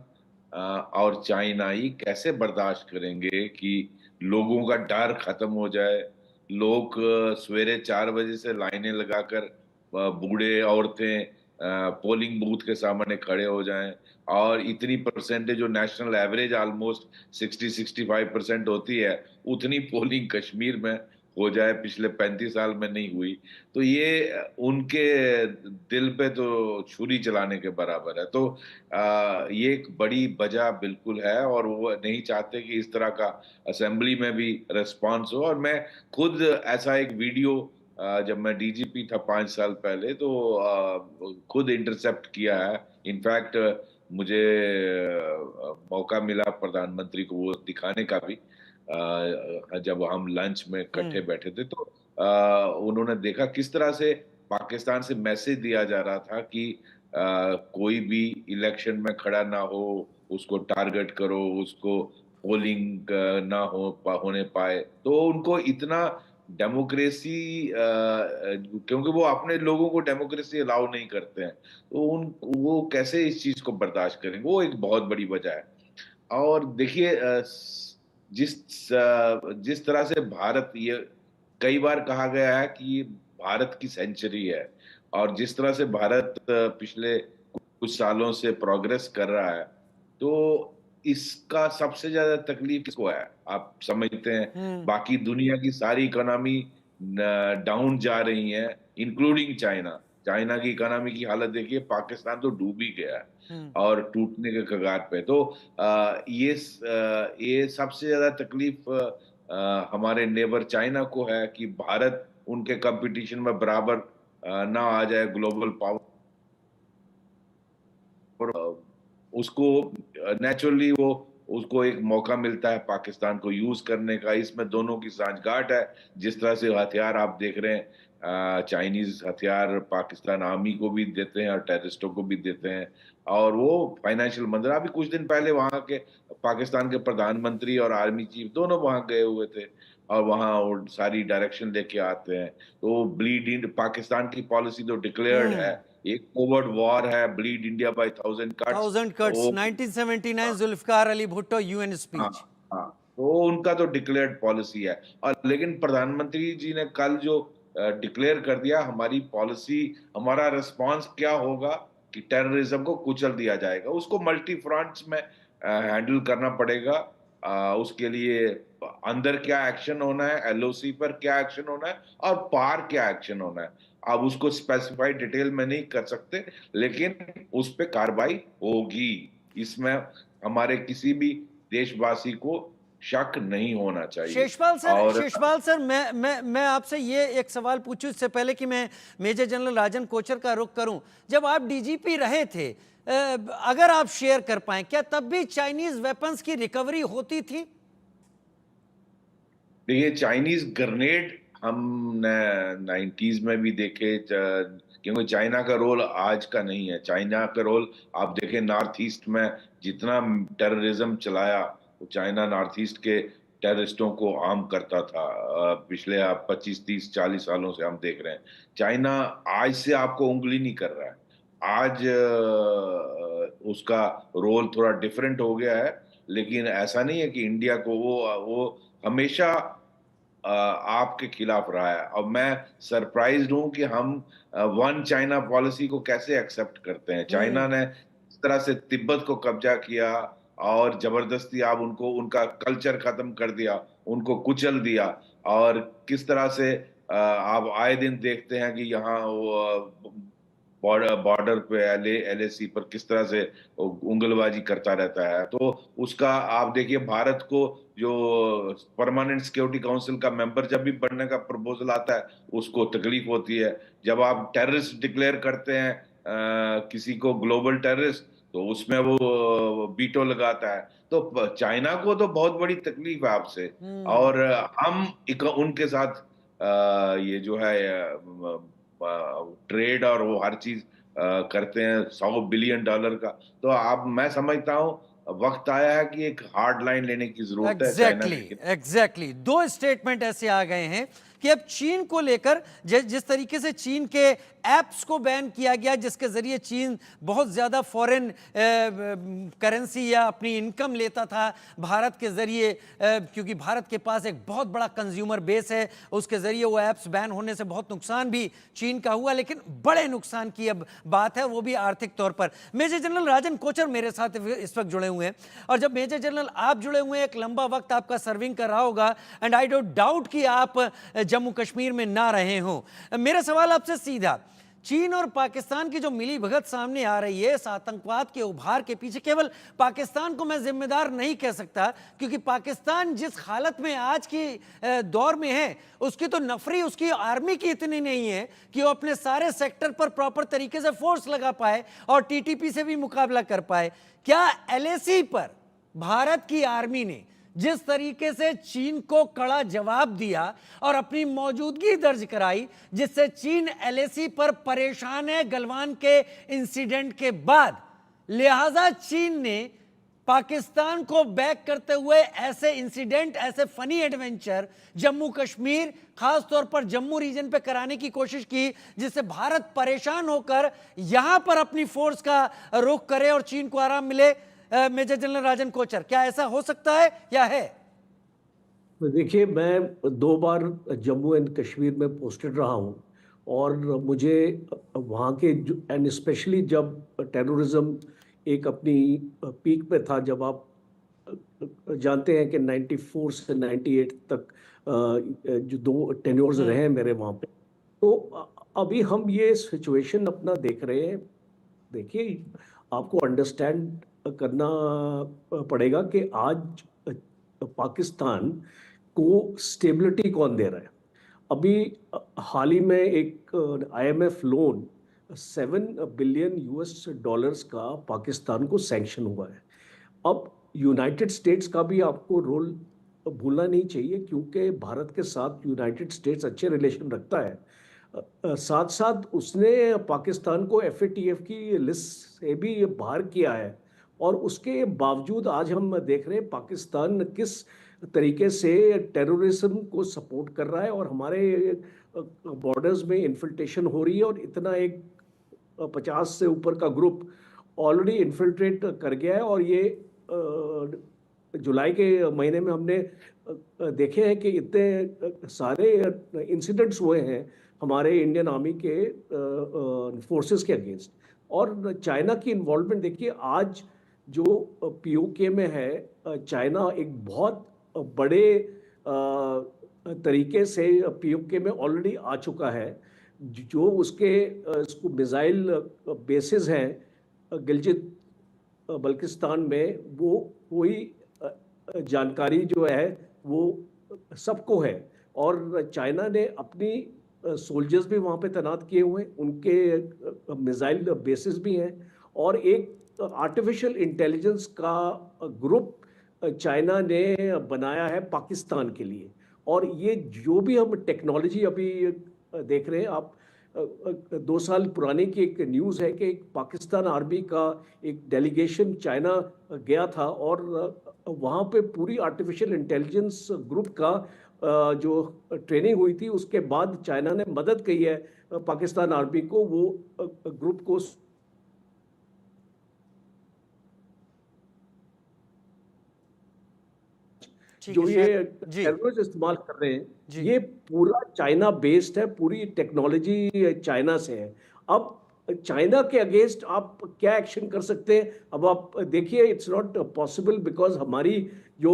और चाइना ही कैसे बर्दाश्त करेंगे कि लोगों का डर खत्म हो जाए। लोग सवेरे 4 बजे से लाइनें लगाकर, बूढ़े औरतें पोलिंग बूथ के सामने खड़े हो जाएं, और इतनी परसेंटेज, जो नेशनल एवरेज ऑलमोस्ट 60-65% होती है, उतनी पोलिंग कश्मीर में हो जाए, पिछले 35 साल में नहीं हुई। तो ये उनके दिल पे तो छुरी चलाने के बराबर है। तो ये एक बड़ी वजह बिल्कुल है, और वो नहीं चाहते कि इस तरह का असेंबली में भी रिस्पांस हो। और मैं खुद ऐसा एक वीडियो, जब मैं डीजीपी था 5 साल पहले, तो खुद इंटरसेप्ट किया है। इनफैक्ट मुझे मौका मिला प्रधानमंत्री को वो दिखाने का भी, जब हम लंच में इकट्ठे हम्म। बैठे थे, तो उन्होंने देखा किस तरह से पाकिस्तान से मैसेज दिया जा रहा था कि कोई भी इलेक्शन में खड़ा ना हो, उसको टारगेट करो, उसको पोलिंग ना होने पाए। तो उनको इतना डेमोक्रेसी, क्योंकि वो अपने लोगों को डेमोक्रेसी अलाउ नहीं करते हैं, तो उन वो कैसे इस चीज को बर्दाश्त करेंगे, वो एक बहुत बड़ी वजह है। और देखिए, जिस तरह से भारत, ये कई बार कहा गया है कि ये भारत की सेंचुरी है, और जिस तरह से भारत पिछले कुछ सालों से प्रोग्रेस कर रहा है, तो इसका सबसे ज्यादा तकलीफ किसको है, आप समझते हैं? हम्म। बाकी दुनिया की सारी इकोनॉमी डाउन जा रही है, इंक्लूडिंग चाइना। चाइना की इकोनॉमी की हालत देखिए, पाकिस्तान तो डूब ही गया है हम्म। और टूटने के कगार पे। तो ये सबसे ज्यादा तकलीफ हमारे नेबर चाइना को है कि भारत उनके कंपटीशन में बराबर ना आ जाए, ग्लोबल पावर। उसको नेचुरली वो उसको एक मौका मिलता है पाकिस्तान को यूज करने का। इसमें दोनों की सांठगांठ है। जिस तरह से हथियार आप देख रहे हैं, चाइनीज हथियार पाकिस्तान आर्मी को भी देते हैं और टेररिस्टों को भी देते हैं। और वो फाइनेंशियल मंदिर, अभी कुछ दिन पहले वहां के पाकिस्तान के प्रधानमंत्री और आर्मी चीफ दोनों वहां गए हुए थे, और वहां वो सारी डायरेक्शन लेके आते हैं। तो ब्लीड इन पाकिस्तान की पॉलिसी तो डिक्लेयर्ड है, हम्म। एक कोवर्ड वॉर है, bleed India by 1000 cuts. 1000 cuts, वो 1979 जुल्फकार अली भुट्टो यूएन हाँ, स्पीच। हाँ, तो उनका तो डिक्लेयर्ड पॉलिसी है। और लेकिन प्रधानमंत्री जी ने कल जो डिक्लेयर कर दिया, हमारी पॉलिसी, हमारा रिस्पांस क्या होगा कि टेररिज्म को कुचल दिया जाएगा, उसको मल्टी फ्रंट्स में हैंडल करना पड़ेगा। उसके लिए अंदर क्या एक्शन होना है, एलओसी पर क्या एक्शन होना है, और पार क्या एक्शन होना है, अब उसको स्पेसिफाई डिटेल में नहीं कर सकते, लेकिन उस पे कार्रवाई होगी। इसमें हमारे किसी भी देशवासी को शक नहीं होना चाहिए। और शेषपाल सर, मैं आपसे ये एक सवाल पूछूं इससे पहले कि मैं मेजर जनरल राजन कोचर का रुख करूं। जब आप डीजीपी रहे थे, अगर आप शेयर कर पाए, क्या तब भी चाइनीज वेपन्स की रिकवरी होती थी? देखिए, चाइनीज ग्रेनेड हम 90s में भी देखे, क्योंकि चाइना का रोल आज का नहीं है। चाइना का रोल आप देखें, नॉर्थ ईस्ट में जितना टेररिज्म चलाया, वो चाइना नॉर्थ ईस्ट के टेररिस्टों को आर्म करता था। पिछले आप 25, 30, 40 सालों से हम देख रहे हैं। चाइना आज से आपको उंगली नहीं कर रहा है। आज उसका रोल थोड़ा डिफरेंट हो गया है, लेकिन ऐसा नहीं है कि इंडिया को वो हमेशा आपके खिलाफ रहा है। और मैं सरप्राइज्ड हूं कि हम वन चाइना पॉलिसी को कैसे एक्सेप्ट करते हैं। चाइना हम्म। ने इस तरह से तिब्बत को कब्जा किया, और जबरदस्ती आप उनको, उनका कल्चर खत्म कर दिया, उनको कुचल दिया। और किस तरह से आप आए दिन देखते हैं कि यहाँ बॉर्डर पे एलएसी पर किस तरह से उंगलबाजी करता रहता है। तो उसका आप देखिए, भारत को जो परमानेंट सिक्योरिटी काउंसिल का मेंबर जब भी बनने का प्रपोजल आता है, उसको तकलीफ होती है। जब आप टेररिस्ट डिक्लेयर करते हैं किसी को ग्लोबल टेररिस्ट, तो उसमें वो बीटो लगाता है। तो चाइना को तो बहुत बड़ी तकलीफ है आपसे। हम्म। और हम उनके साथ ये जो है ट्रेड और वो हर चीज करते हैं $100 बिलियन का। तो आप, मैं समझता हूँ वक्त आया है कि एक हार्ड लाइन लेने की जरूरत है चाइना के। एग्जैक्टली दो स्टेटमेंट ऐसे आ गए हैं कि अब चीन को लेकर जिस तरीके से चीन के एप्स को बैन किया गया, जिसके जरिए चीन बहुत ज्यादा फॉरेन करेंसी या अपनी इनकम लेता था भारत के जरिए, क्योंकि भारत के पास एक बहुत बड़ा कंज्यूमर बेस है, उसके जरिए वो एप्स बैन होने से बहुत नुकसान भी चीन का हुआ, लेकिन बड़े नुकसान की अब बात है, वो भी आर्थिक तौर पर। मेजर जनरल राजन कोचर मेरे साथ इस वक्त जुड़े हुए हैं, और जब मेजर जनरल आप जुड़े हुए हैं, एक लंबा वक्त आपका सर्विंग कर रहा होगा, एंड आई डोंट डाउट कि आप जम्मू कश्मीर में ना रहे हो। मेरा सवाल आपसे सीधा, चीन और पाकिस्तान की जो मिली भगत सामने आ रही है, इस आतंकवाद के उभार के पीछे केवल पाकिस्तान को मैं जिम्मेदार नहीं कह सकता, क्योंकि पाकिस्तान जिस हालत में आज की दौर में है, उसकी तो नफरी उसकी आर्मी की इतनी नहीं है कि वो अपने सारे सेक्टर पर प्रॉपर तरीके से फोर्स लगा पाए और टीटीपी से भी मुकाबला कर पाए। क्या एलएसी पर भारत की आर्मी ने जिस तरीके से चीन को कड़ा जवाब दिया और अपनी मौजूदगी दर्ज कराई, जिससे चीन एलएसी पर परेशान है गलवान के इंसिडेंट के बाद, लिहाजा चीन ने पाकिस्तान को बैक करते हुए ऐसे इंसिडेंट, ऐसे फनी एडवेंचर जम्मू कश्मीर, खास तौर पर जम्मू रीजन पे कराने की कोशिश की, जिससे भारत परेशान होकर यहां पर अपनी फोर्स का रुख करे और चीन को आराम मिले। मेजर जनरल राजन कोचर, क्या ऐसा हो सकता है या है? देखिए, मैं 2 बार जम्मू एंड कश्मीर में पोस्टेड रहा हूँ, और मुझे वहाँ के एंड स्पेशली जब टेररिज्म एक अपनी पीक पे था, जब आप जानते हैं कि 94 से 98 तक जो 2 टेन्योर्स रहे हैं मेरे वहाँ पे, तो अभी हम ये सिचुएशन अपना देख रहे हैं। देखिए, आपको अंडरस्टैंड करना पड़ेगा कि आज पाकिस्तान को स्टेबिलिटी कौन दे रहा है। अभी हाल ही में एक आईएमएफ लोन $7 बिलियन का पाकिस्तान को सैंक्शन हुआ है। अब यूनाइटेड स्टेट्स का भी आपको रोल भूलना नहीं चाहिए, क्योंकि भारत के साथ यूनाइटेड स्टेट्स अच्छे रिलेशन रखता है। साथ साथ उसने पाकिस्तान को एफएटीएफ की लिस्ट से भी बाहर किया है, और उसके बावजूद आज हम देख रहे हैं पाकिस्तान किस तरीके से टेररिज्म को सपोर्ट कर रहा है, और हमारे बॉर्डर्स में इन्फिल्ट्रेशन हो रही है, और इतना एक 50 से ऊपर का ग्रुप ऑलरेडी इन्फिल्ट्रेट कर गया है। और ये जुलाई के महीने में हमने देखे हैं कि इतने सारे इंसिडेंट्स हुए हैं हमारे इंडियन आर्मी के फोर्सेस के अगेंस्ट। और चाइना की इन्वॉल्वमेंट देखिए, आज जो पीओके में है, चाइना एक बहुत बड़े तरीके से पीओके में ऑलरेडी आ चुका है। जो उसके इसको मिसाइल बेसिस हैं गिलजित बल्किस्तान में, वो कोई जानकारी जो है वो सबको है, और चाइना ने अपनी सोल्जर्स भी वहाँ पे तैनात किए हुए हैं, उनके मिसाइल बेसिस भी हैं, और एक आर्टिफिशियल इंटेलिजेंस का ग्रुप चाइना ने बनाया है पाकिस्तान के लिए। और ये जो भी हम टेक्नोलॉजी अभी देख रहे हैं, आप 2 साल पुरानी की एक न्यूज़ है कि एक पाकिस्तान आर्मी का एक डेलीगेशन चाइना गया था, और वहाँ पे पूरी आर्टिफिशियल इंटेलिजेंस ग्रुप का जो ट्रेनिंग हुई थी, उसके बाद चाइना ने मदद की है पाकिस्तान आर्मी को वो ग्रुप को जो ये टेक्नोलॉजी इस्तेमाल कर रहे हैं, ये पूरा चाइना बेस्ड है, पूरी टेक्नोलॉजी चाइना से है। अब चाइना के अगेंस्ट आप क्या एक्शन कर सकते हैं? अब आप देखिए, इट्स नॉट पॉसिबल, बिकॉज हमारी जो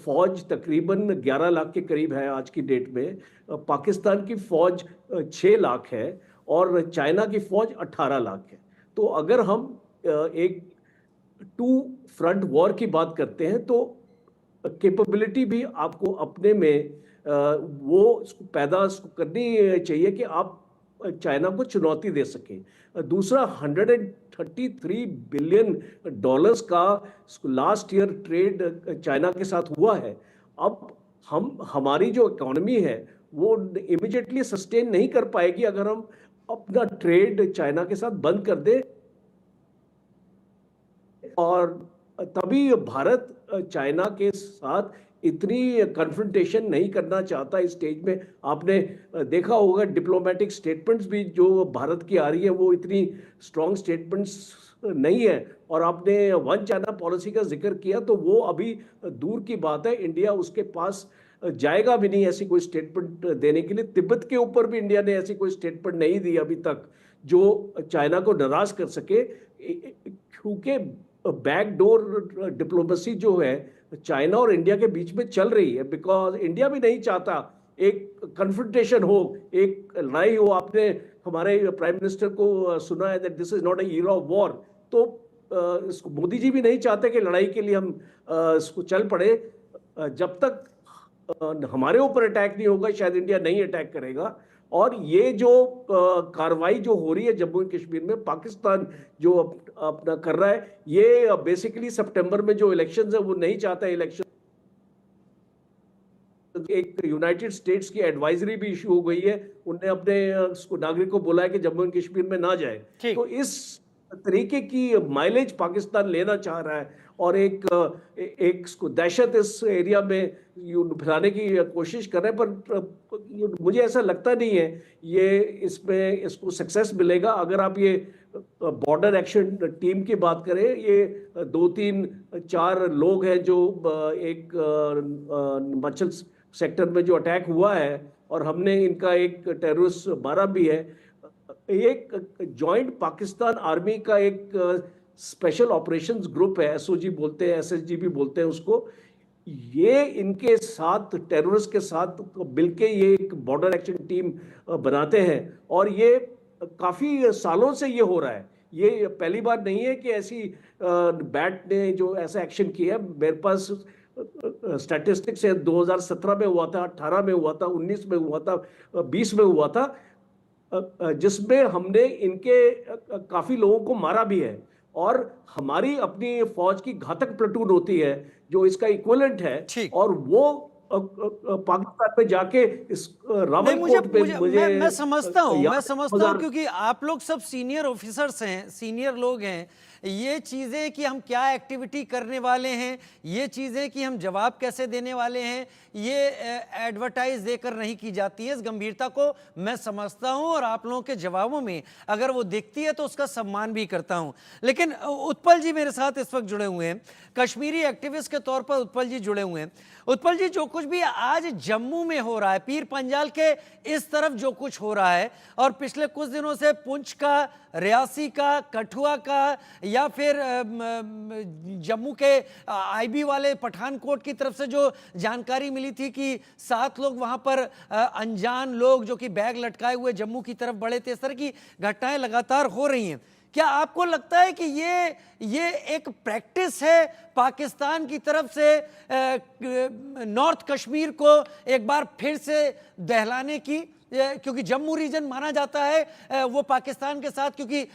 फौज तकरीबन 11 लाख के करीब है आज की डेट में, पाकिस्तान की फौज 6 लाख है, और चाइना की फौज 18 लाख है। तो अगर हम एक 2 फ्रंट वॉर की बात करते हैं, तो कैपेबिलिटी भी आपको अपने में वो पैदा करनी चाहिए कि आप चाइना को चुनौती दे सकें। दूसरा, $133 बिलियन का लास्ट ईयर ट्रेड चाइना के साथ हुआ है। अब हमारी जो इकोनॉमी है वो इमीडिएटली सस्टेन नहीं कर पाएगी अगर हम अपना ट्रेड चाइना के साथ बंद कर दे, और तभी भारत चाइना के साथ इतनी कन्फ्रंटेशन नहीं करना चाहता इस स्टेज में। आपने देखा होगा डिप्लोमेटिक स्टेटमेंट्स भी जो भारत की आ रही है वो इतनी स्ट्रॉन्ग स्टेटमेंट्स नहीं है। और आपने वन चाइना पॉलिसी का जिक्र किया तो वो अभी दूर की बात है, इंडिया उसके पास जाएगा भी नहीं ऐसी कोई स्टेटमेंट देने के लिए। तिब्बत के ऊपर भी इंडिया ने ऐसी कोई स्टेटमेंट नहीं दी अभी तक जो चाइना को नाराज कर सके, क्योंकि बैकडोर डिप्लोमेसी जो है चाइना और इंडिया के बीच में चल रही है, बिकॉज इंडिया भी नहीं चाहता एक कन्फ्रंटेशन हो, एक लड़ाई हो। आपने हमारे प्राइम मिनिस्टर को सुना है that this is not a era of war, तो इसको मोदी जी भी नहीं चाहते कि लड़ाई के लिए हम इसको चल पड़े। जब तक हमारे ऊपर अटैक नहीं होगा शायद इंडिया नहीं अटैक करेगा। और ये जो कार्रवाई जो हो रही है जम्मू एंड कश्मीर में, पाकिस्तान जो अपना कर रहा है, ये बेसिकली सितंबर में जो इलेक्शंस है वो नहीं चाहता इलेक्शन। एक यूनाइटेड स्टेट्स की एडवाइजरी भी इशू हो गई है, उनने अपने नागरिक को बोला है कि जम्मू एंड कश्मीर में ना जाए। तो इस तरीके की माइलेज पाकिस्तान लेना चाह रहा है और एक दहशत इस एरिया में फैलाने की कोशिश कर रहे हैं, पर मुझे ऐसा लगता नहीं है ये इसमें इसको सक्सेस मिलेगा। अगर आप ये बॉर्डर एक्शन टीम की बात करें, ये 2-3-4 लोग हैं जो एक हिमाचल सेक्टर में जो अटैक हुआ है और हमने इनका एक टेररिस्ट मारा भी है। एक जॉइंट पाकिस्तान आर्मी का एक स्पेशल ऑपरेशंस ग्रुप है, एसओजी बोलते हैं, एसएसजी भी बोलते हैं उसको। ये इनके साथ टेररिस्ट के साथ मिलके ये एक बॉर्डर एक्शन टीम बनाते हैं और ये काफी सालों से ये हो रहा है। ये पहली बार नहीं है कि ऐसी बैट ने जो ऐसा एक्शन किया। मेरे पास स्टैटिस्टिक्स है, 2017 में हुआ था, 18 में हुआ था, 19 में हुआ था, 20 में हुआ था, जिसमें हमने इनके काफी लोगों को मारा भी है। और हमारी अपनी फौज की घातक प्लेटून होती है जो इसका इक्विवेलेंट है, और वो पाकिस्तान में जाके इस रावलकोट पे मैं समझता हूं क्योंकि आप लोग सब सीनियर ऑफिसर्स हैं, सीनियर लोग हैं। ये चीजें कि हम क्या एक्टिविटी करने वाले हैं, ये चीजें कि हम जवाब कैसे देने वाले हैं, ये एडवर्टाइज देकर नहीं की जाती है। इस गंभीरता को मैं समझता हूं और आप लोगों के जवाबों में अगर वो दिखती है तो उसका सम्मान भी करता हूं। लेकिन उत्पल जी मेरे साथ इस वक्त जुड़े हुए हैं, कश्मीरी एक्टिविस्ट के तौर पर उत्पल जी जुड़े हुए हैं। उत्पल जी, जो कुछ भी आज जम्मू में हो रहा है, पीर पंजाल के इस तरफ जो कुछ हो रहा है, और पिछले कुछ दिनों से पुंछ का, रियासी का, कठुआ का, या फिर जम्मू के आईबी वाले पठानकोट की तरफ से जो जानकारी मिली थी कि 7 लोग वहां पर अनजान लोग जो कि बैग लटकाए हुए जम्मू की तरफ बढ़े थे, इस तरह की घटनाएं लगातार हो रही हैं। क्या आपको लगता है कि ये एक प्रैक्टिस है पाकिस्तान की तरफ से नॉर्थ कश्मीर को एक बार फिर से दहलाने की? क्योंकि जम्मू रीजन माना जाता है वो पाकिस्तान के साथ, क्योंकि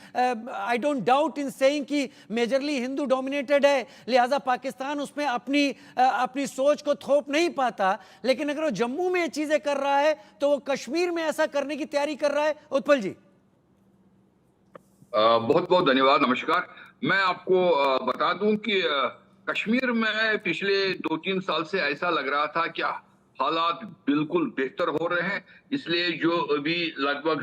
I don't doubt in saying कि मेजरली हिंदू डोमिनेटेड है, लिहाजा पाकिस्तान उसमें अपनी सोच को थोप नहीं पाता। लेकिन अगर वो जम्मू में ये चीजें कर रहा है तो वो कश्मीर में ऐसा करने की तैयारी कर रहा है। उत्पल जी, बहुत बहुत धन्यवाद, नमस्कार। मैं आपको बता दूं कि कश्मीर में पिछले 2-3 साल से ऐसा लग रहा था कि हालात बिल्कुल बेहतर हो रहे हैं, इसलिए जो अभी लगभग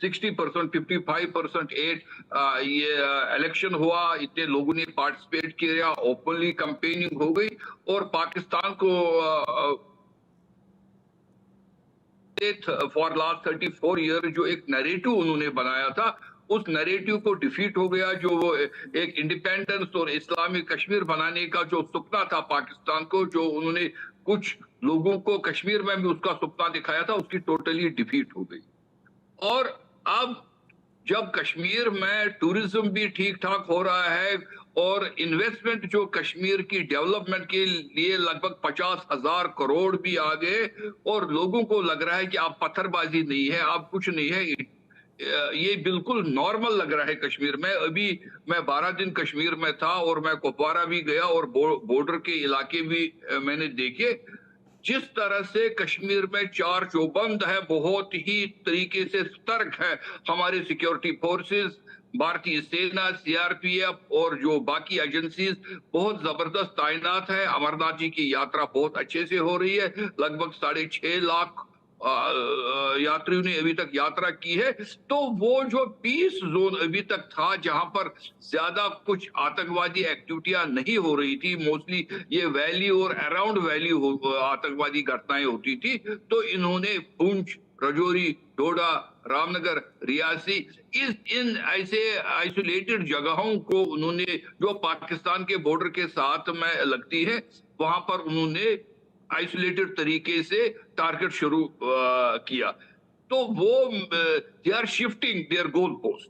60%, 55% ये इलेक्शन हुआ, इतने लोगों ने पार्टिसिपेट किया, ओपनली कैंपेनिंग हो गई और पाकिस्तान को फॉर लास्ट 34 ईयर जो एक नैरेटिव उन्होंने बनाया था, उस नैरेटिव को डिफीट हो गया। जो वो एक इंडिपेंडेंस और इस्लामिक कश्मीर बनाने का जो सपना था पाकिस्तान को, जो उन्होंने कुछ लोगों को कश्मीर में भी उसका सपना दिखाया था, उसकी टोटली डिफीट हो गई। और अब जब कश्मीर में टूरिज्म भी ठीक ठाक हो रहा है और इन्वेस्टमेंट जो कश्मीर की डेवलपमेंट के लिए लगभग 50,000 करोड़ भी आ गए और लोगों को लग रहा है कि अब पत्थरबाजी नहीं है, अब कुछ नहीं है, ये बिल्कुल नॉर्मल लग रहा है कश्मीर में। अभी मैं 12 दिन कश्मीर में था और मैं कुपवारा भी गया और बॉर्डर के इलाके भी मैंने देखे। जिस तरह से कश्मीर में चार चौबंद है, बहुत ही तरीके से सतर्क है हमारे सिक्योरिटी फोर्सेस, भारतीय सेना, सीआरपीएफ और जो बाकी एजेंसीज बहुत जबरदस्त तैनात है। अमरनाथ जी की यात्रा बहुत अच्छे से हो रही है। लगभग 6.5 लाख यात्रियों ने अभी तक यात्रा की है। तो वो जो पीस जोन अभी तक था, जहां पर ज्यादा कुछ आतंकवादी एक्टिविटियां नहीं हो रही थी, मोस्टली ये वैली और अराउंड वैली आतंकवादी घटनाएं होती थी, तो इन्होंने पुंछ, रजौरी, डोडा, रामनगर, रियासी इन ऐसे आइसोलेटेड जगहों को उन्होंने, जो पाकिस्तान के बॉर्डर के साथ में लगती है, वहां पर उन्होंने आइसोलेटेड तरीके से टारगेट शुरू किया। तो वो they are shifting their goal post,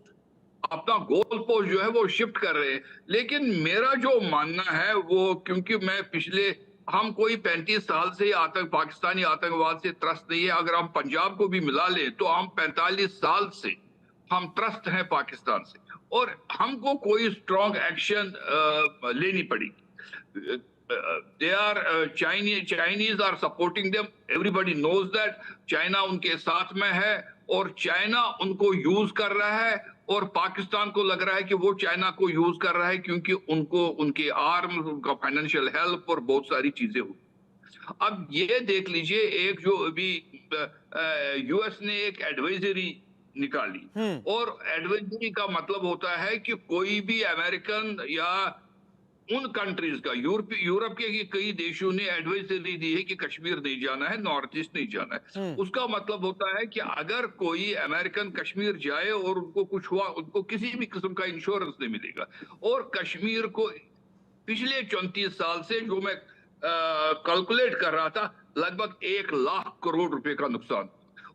अपना गोल पोस्ट जो है वो शिफ्ट कर रहे हैं। लेकिन मेरा जो मानना है वो, क्योंकि मैं हम कोई 35 साल से पाकिस्तानी आतंकवाद से त्रस्त नहीं है। अगर हम पंजाब को भी मिला ले तो हम 45 साल से हम त्रस्त हैं पाकिस्तान से, और हमको कोई स्ट्रॉन्ग एक्शन लेनी पड़ेगी। they are Chinese are supporting them. Everybody knows that. China उनके साथ में है और चाइना उनको यूज कर रहा है, और पाकिस्तान को लग रहा है कि वो चाइना को यूज कर रहा है क्योंकि उनको उनके आर्म्स, उनका फाइनेंशियल हेल्प और बहुत सारी चीजें हुई। अब ये देख लीजिए, एक जो अभी यूएस ने एक एडवाइजरी निकाली, और एडवाइजरी का मतलब होता है कि कोई भी अमेरिकन या उन कंट्रीज का, यूरोप के कई देशों ने एडवाइजरी दी है कि कश्मीर नहीं जाना है, नॉर्थ ईस्ट नहीं जाना है। उसका मतलब होता है कि अगर कोई अमेरिकन कश्मीर जाए और उनको कुछ हुआ, उनको किसी भी किस्म का इंश्योरेंस नहीं मिलेगा। और कश्मीर को पिछले 34 साल से जो मैं कैलकुलेट कर रहा था, लगभग 1 लाख करोड़ रुपए का नुकसान।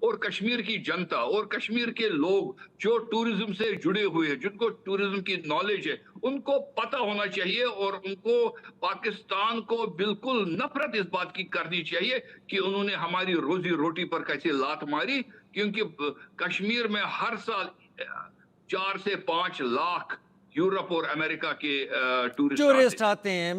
और कश्मीर की जनता और कश्मीर के लोग जो टूरिज्म से जुड़े हुए हैं, जिनको टूरिज्म की नॉलेज है, उनको पता होना चाहिए, और उनको पाकिस्तान को बिल्कुल नफरत इस बात की करनी चाहिए कि उन्होंने हमारी रोजी रोटी पर कैसे लात मारी। क्योंकि कश्मीर में हर साल 4 से 5 लाख यूरोप और अमेरिका के टूरिस्ट आते हैं।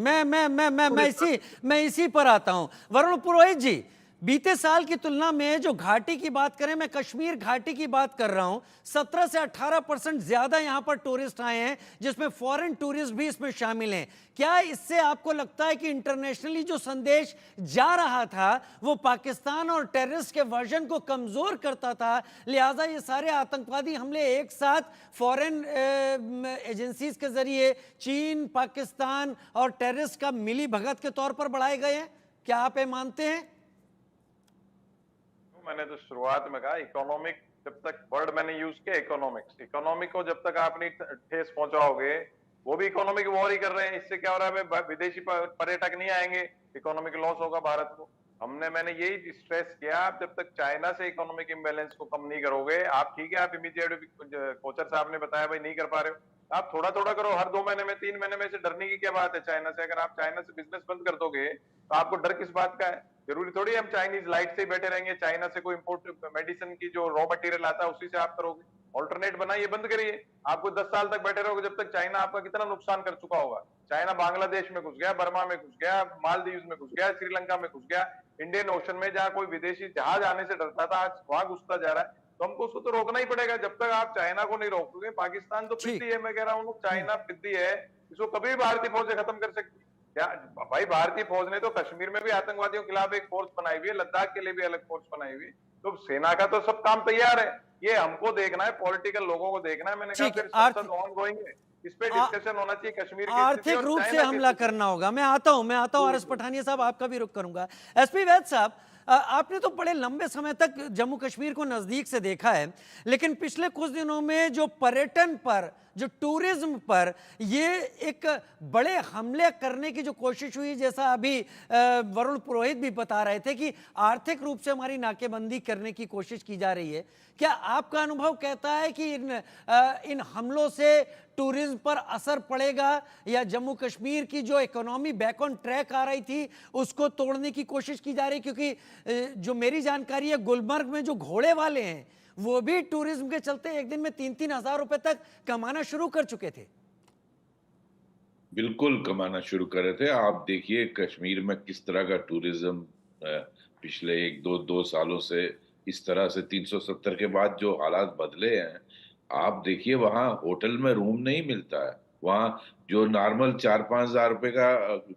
मैं इसी पर आता हूं। वरुण पुरोहित जी, बीते साल की तुलना में जो घाटी की बात करें, मैं कश्मीर घाटी की बात कर रहा हूं, 17 से 18% ज्यादा यहां पर टूरिस्ट आए हैं, जिसमें फॉरेन टूरिस्ट भी इसमें शामिल हैं। क्या इससे आपको लगता है कि इंटरनेशनली जो संदेश जा रहा था वो पाकिस्तान और टेररिस्ट के वर्जन को कमजोर करता था, लिहाजा ये सारे आतंकवादी हमले एक साथ फॉरेन एजेंसीज के जरिए चीन, पाकिस्तान और टेररिस्ट का मिली भगत के तौर पर बढ़ाए गए हैं? क्या आप ये मानते हैं? मैंने तो शुरुआत में कहा, इकोनॉमिक, जब तक वर्ड मैंने यूज किया इकोनॉमिक को जब तक आप नहीं ठेस पहुंचाओगे, वो भी इकोनॉमिक वॉर ही कर रहे हैं। इससे क्या हो रहा है, विदेशी पर्यटक नहीं आएंगे, इकोनॉमिक लॉस होगा भारत को। मैंने यही स्ट्रेस किया, आप जब तक चाइना से इकोनॉमिक इम्बैलेंस को कम नहीं करोगे, आप ठीक है, आप इमीडिएट, कोचर साहब ने बताया भाई नहीं कर पा रहे हो, आप थोड़ा थोड़ा करो, हर 2 महीने में 3 महीने में से डरने की क्या बात है चाइना से? अगर आप चाइना से बिजनेस बंद कर दोगे तो आपको डर किस बात का है? जरूरी थोड़ी हम चाइनीज लाइट से ही बैठे रहेंगे, चाइना से कोई इंपोर्ट मेडिसिन की जो रॉ मटेरियल आता है उसी से आप करोगे। ऑल्टरनेट बनाइए, बंद करिए। आपको 10 साल तक बैठे रहोगे जब तक चाइना आपका कितना नुकसान कर चुका होगा। चाइना बांग्लादेश में घुस गया, बर्मा में घुस गया, मालदीव में घुस गया, श्रीलंका में घुस गया, इंडियन ओशन में जहां कोई विदेशी जहाज आने से डरता था, आज वहां घुसता जा रहा है। तो हमको उसको तो रोकना ही पड़ेगा। जब तक आप चाइना को नहीं रोकोगे, पाकिस्तान तो पिद्दी है, मैं कह रहा हूँ, चाइना पिद्दी है, इसको कभी भी भारतीय फौजें खत्म कर सकती है क्या? भाई भारतीय फौज ने तो कश्मीर में भी आतंकवादियों के खिलाफ एक फोर्स बनाई हुई है, लद्दाख के लिए भी अलग फोर्स बनाई हुई है, तो सेना का तो सब काम तैयार है। ये हमको देखना है, पॉलिटिकल लोगों को देखना है। मैंने कहा फिर संसद ऑनगोइंग है, इस पे डिस्कशन होना चाहिए। कश्मीर की आर्थिक रूप से हमला करना होगा। मैं आता हूं आर एस पठानिया साहब, आपका भी रुख करूंगा। एसपी वैद साहब, आपने तो बड़े लंबे समय तक जम्मू कश्मीर को नजदीक से देखा है, लेकिन पिछले कुछ दिनों में जो पर्यटन पर, जो टूरिज्म पर ये एक बड़े हमले करने की जो कोशिश हुई, जैसा अभी वरुण पुरोहित भी बता रहे थे कि आर्थिक रूप से हमारी नाकेबंदी करने की कोशिश की जा रही है, क्या आपका अनुभव कहता है कि इन हमलों से टूरिज्म पर असर पड़ेगा, या जम्मू कश्मीर की जो इकोनॉमी बैक ऑन ट्रैक आ रही थी उसको तोड़ने की कोशिश की जा रही? क्योंकि जो मेरी जानकारी है, गुलमर्ग में जो घोड़े वाले हैं वो भी टूरिज्म के चलते एक दिन में 3-3 हजार रुपए तक कमाना शुरू कर चुके थे। बिल्कुल कमाना शुरू कर रहे थे। आप देखिए कश्मीर में किस तरह का टूरिज्म पिछले एक दो सालों से इस तरह से 370 के बाद जो हालात बदले हैं, आप देखिए वहाँ होटल में रूम नहीं मिलता है। वहाँ जो नॉर्मल 4-5 हज़ार रुपए का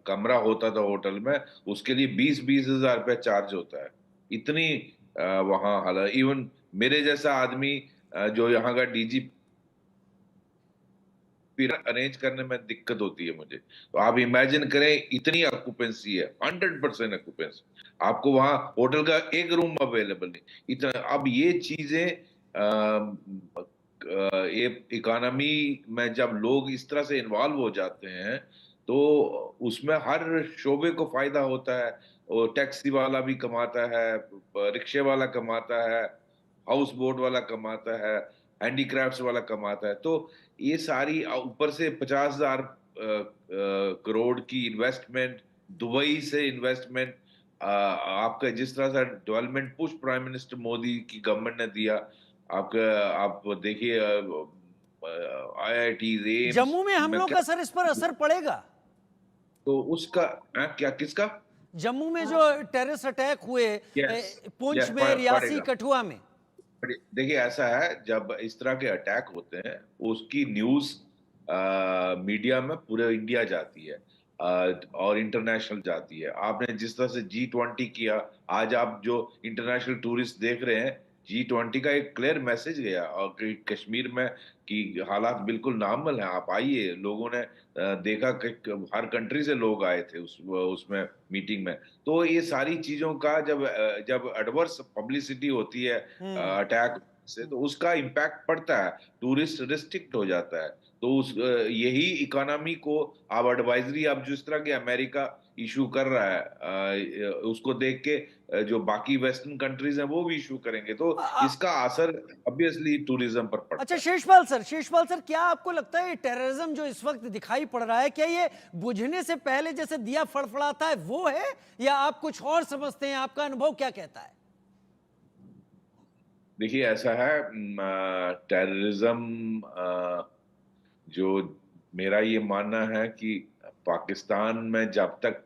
कमरा होता था होटल में, उसके लिए 20-20 हज़ार रुपया चार्ज होता है। इतनी वहाँ हालत, इवन मेरे जैसा आदमी जो यहाँ का डीजी फिर अरेंज करने में दिक्कत होती है मुझे। तो आप इमेजिन करें, इतनी ऑक्यूपेंसी है, 100% ऑक्यूपेंसी, आपको वहां होटल का एक रूम अवेलेबल नहीं। इतना अब ये चीजें ये इकोनॉमी में जब लोग इस तरह से इन्वॉल्व हो जाते हैं तो उसमें हर शोबे को फायदा होता है। और टैक्सी वाला भी कमाता है, रिक्शे वाला कमाता है, हाउस बोट वाला कमाता है, हैंडीक्राफ्ट्स वाला कमाता है। तो ये सारी ऊपर से 50,000 करोड़ की इन्वेस्टमेंट, दुबई से इन्वेस्टमेंट, आपका जिस तरह से development push prime minister Modi की गवर्नमेंट ने दिया, आपका आप देखिए IIT एम्स जम्मू में में हमलों क्या, का सर इस पर असर पड़ेगा? तो उसका क्या किसका? जम्मू में जो टेररिस्ट अटैक हुए, यस, पुंछ में, पड़ेगा। रियासी, कठुआ में, देखिए ऐसा है, जब इस तरह के अटैक होते हैं उसकी न्यूज मीडिया में पूरे इंडिया जाती है, और इंटरनेशनल जाती है। आपने जिस तरह से G20 किया, आज आप जो इंटरनेशनल टूरिस्ट देख रहे हैं, G20 का एक क्लियर मैसेज गया और कश्मीर में कि हालात बिल्कुल नॉर्मल हैं, आप आइए। लोगों ने देखा कि हर कंट्री से लोग आए थे उसमें मीटिंग में। तो ये सारी चीजों का जब एडवर्स पब्लिसिटी होती है अटैक से, तो उसका इम्पैक्ट पड़ता है, टूरिस्ट रिस्ट्रिक्ट हो जाता है। तो यही इकोनॉमी को आप एडवाइजरी, आप जिस तरह के अमेरिका इशू कर रहा है, उसको देख के जो बाकी वेस्टर्न कंट्रीज हैं वो भी इशू करेंगे। तो इसका असर ऑब्वियसली टूरिज्म पर पड़ता अच्छा है। शेषपाल सर, क्या आपको लगता है ये टेररिज्म जो इस वक्त दिखाई पड़ रहा है, क्या ये बुझने से पहले जैसे दिया फड़फड़ाता है वो है, या आप कुछ और समझते हैं? आपका अनुभव क्या कहता है? देखिए ऐसा है, टेररिज्म जो मेरा ये मानना है कि पाकिस्तान में जब तक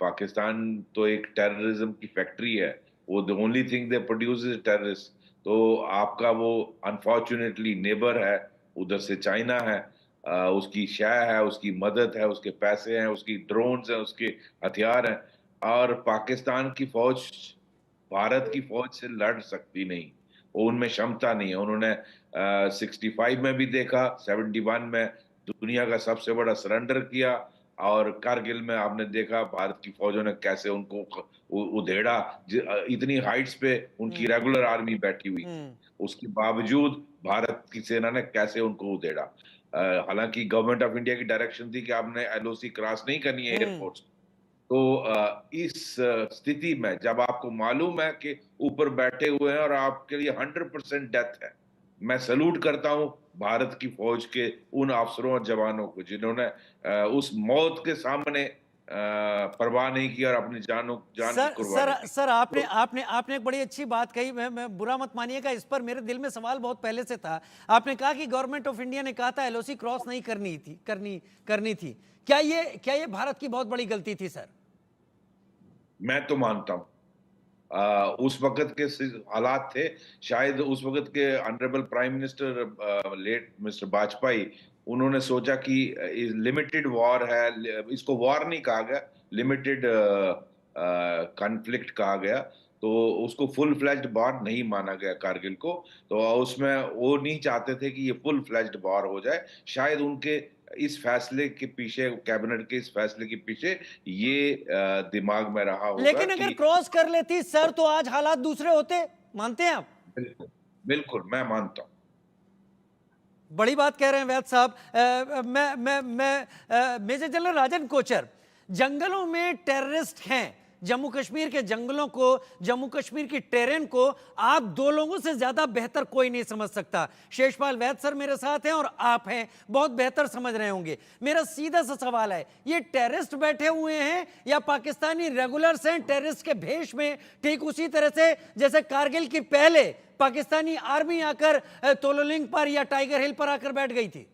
पाकिस्तान तो एक टेररिज्म की फैक्ट्री है, वो the only thing they produce is terrorist. तो आपका वो अनफॉर्चुनेटली नेबर है, उधर से चाइना है, उसकी शय है, उसकी मदद है, उसके पैसे हैं, उसकी ड्रोन्स हैं, उसके हथियार हैं। और पाकिस्तान की फौज भारत की फौज से लड़ सकती नहीं, वो उनमें क्षमता नहीं है। उन्होंने 65 में भी देखा, 71 में दुनिया का सबसे बड़ा सरेंडर किया, और कारगिल में आपने देखा भारत की फौजों ने कैसे उनको उधेड़ा। इतनी हाइट्स पे उनकी रेगुलर आर्मी बैठी हुई थी, उसके बावजूद भारत की सेना ने कैसे उनको उधेड़ा। हालांकि गवर्नमेंट ऑफ इंडिया की डायरेक्शन थी कि आपने LOC क्रॉस नहीं करनी है एयरपोर्ट्स। तो इस स्थिति में जब आपको मालूम है कि ऊपर बैठे हुए हैं और आपके लिए 100% डेथ है, मैं सैल्यूट करता हूं भारत की फौज के उन अफसरों और जवानों को जिन्होंने उस मौत के सामने परवाह नहीं की और अपनी जान की कुर्बानी की। सर आपने एक बड़ी अच्छी बात कही, मैं बुरा मत मानिएगा, इस पर मेरे दिल में सवाल बहुत पहले से था। आपने कहा कि गवर्नमेंट ऑफ इंडिया ने कहा था LOC क्रॉस नहीं करनी थी। क्या ये भारत की बहुत बड़ी गलती थी सर? मैं तो मानता हूं उस वक्त के हालात थे, शायद उस वक्त के honourable prime minister late mister Vajpayee, उन्होंने सोचा कि लिमिटेड वॉर है, इसको वॉर नहीं कहा गया, लिमिटेड कॉन्फ्लिक्ट कहा गया, तो उसको फुल फ्लैज्ड वॉर नहीं माना गया कारगिल को। तो उसमें वो नहीं चाहते थे कि ये फुल फ्लैज्ड वॉर हो जाए। शायद उनके इस फैसले के पीछे, कैबिनेट के इस फैसले के पीछे ये दिमाग में रहा होगा। लेकिन अगर क्रॉस कर लेती सर तो आज हालात दूसरे होते, मानते हैं आप? बिल्कुल बिल्कुल, मैं मानता हूं। बड़ी बात कह रहे हैं वैद साहब। मैं मेजर जनरल राजन कोचर, जंगलों में टेररिस्ट हैं, जम्मू कश्मीर के जंगलों को, जम्मू कश्मीर की टेरेन को आप दो लोगों से ज्यादा बेहतर कोई नहीं समझ सकता। शेषपाल वैद सर मेरे साथ हैं और आप हैं, बहुत बेहतर समझ रहे होंगे। मेरा सीधा सा सवाल है, ये टेररिस्ट बैठे हुए हैं या पाकिस्तानी रेगुलर्स हैं टेररिस्ट के भेष में, ठीक उसी तरह से जैसे कारगिल की पहले पाकिस्तानी आर्मी आकर तोलोलिंग पर या टाइगर हिल पर आकर बैठ गई थी?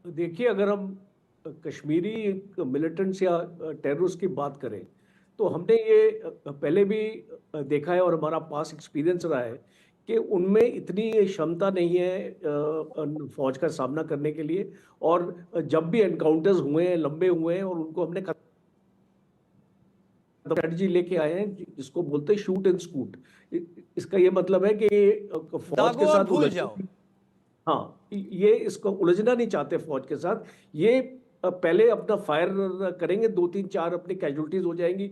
देखिए, अगर हम कश्मीरी मिलिटेंट्स या टेररिस्ट की बात करें, तो हमने ये पहले भी देखा है और हमारा पास एक्सपीरियंस रहा है कि उनमें इतनी क्षमता नहीं है फौज का सामना करने के लिए। और जब भी एनकाउंटर्स हुए हैं, लंबे हुए हैं, और उनको हमने स्ट्रेटजी लेके आए हैं जिसको बोलते हैं शूट एंड स्कूट। इसका ये मतलब है कि फौज दागो के और साथ भूल जाओ। हाँ, ये इसको उलझना नहीं चाहते फौज के साथ। ये पहले अपना फायर करेंगे, 2 3 4 अपनी कैजुअलिटीज हो जाएंगी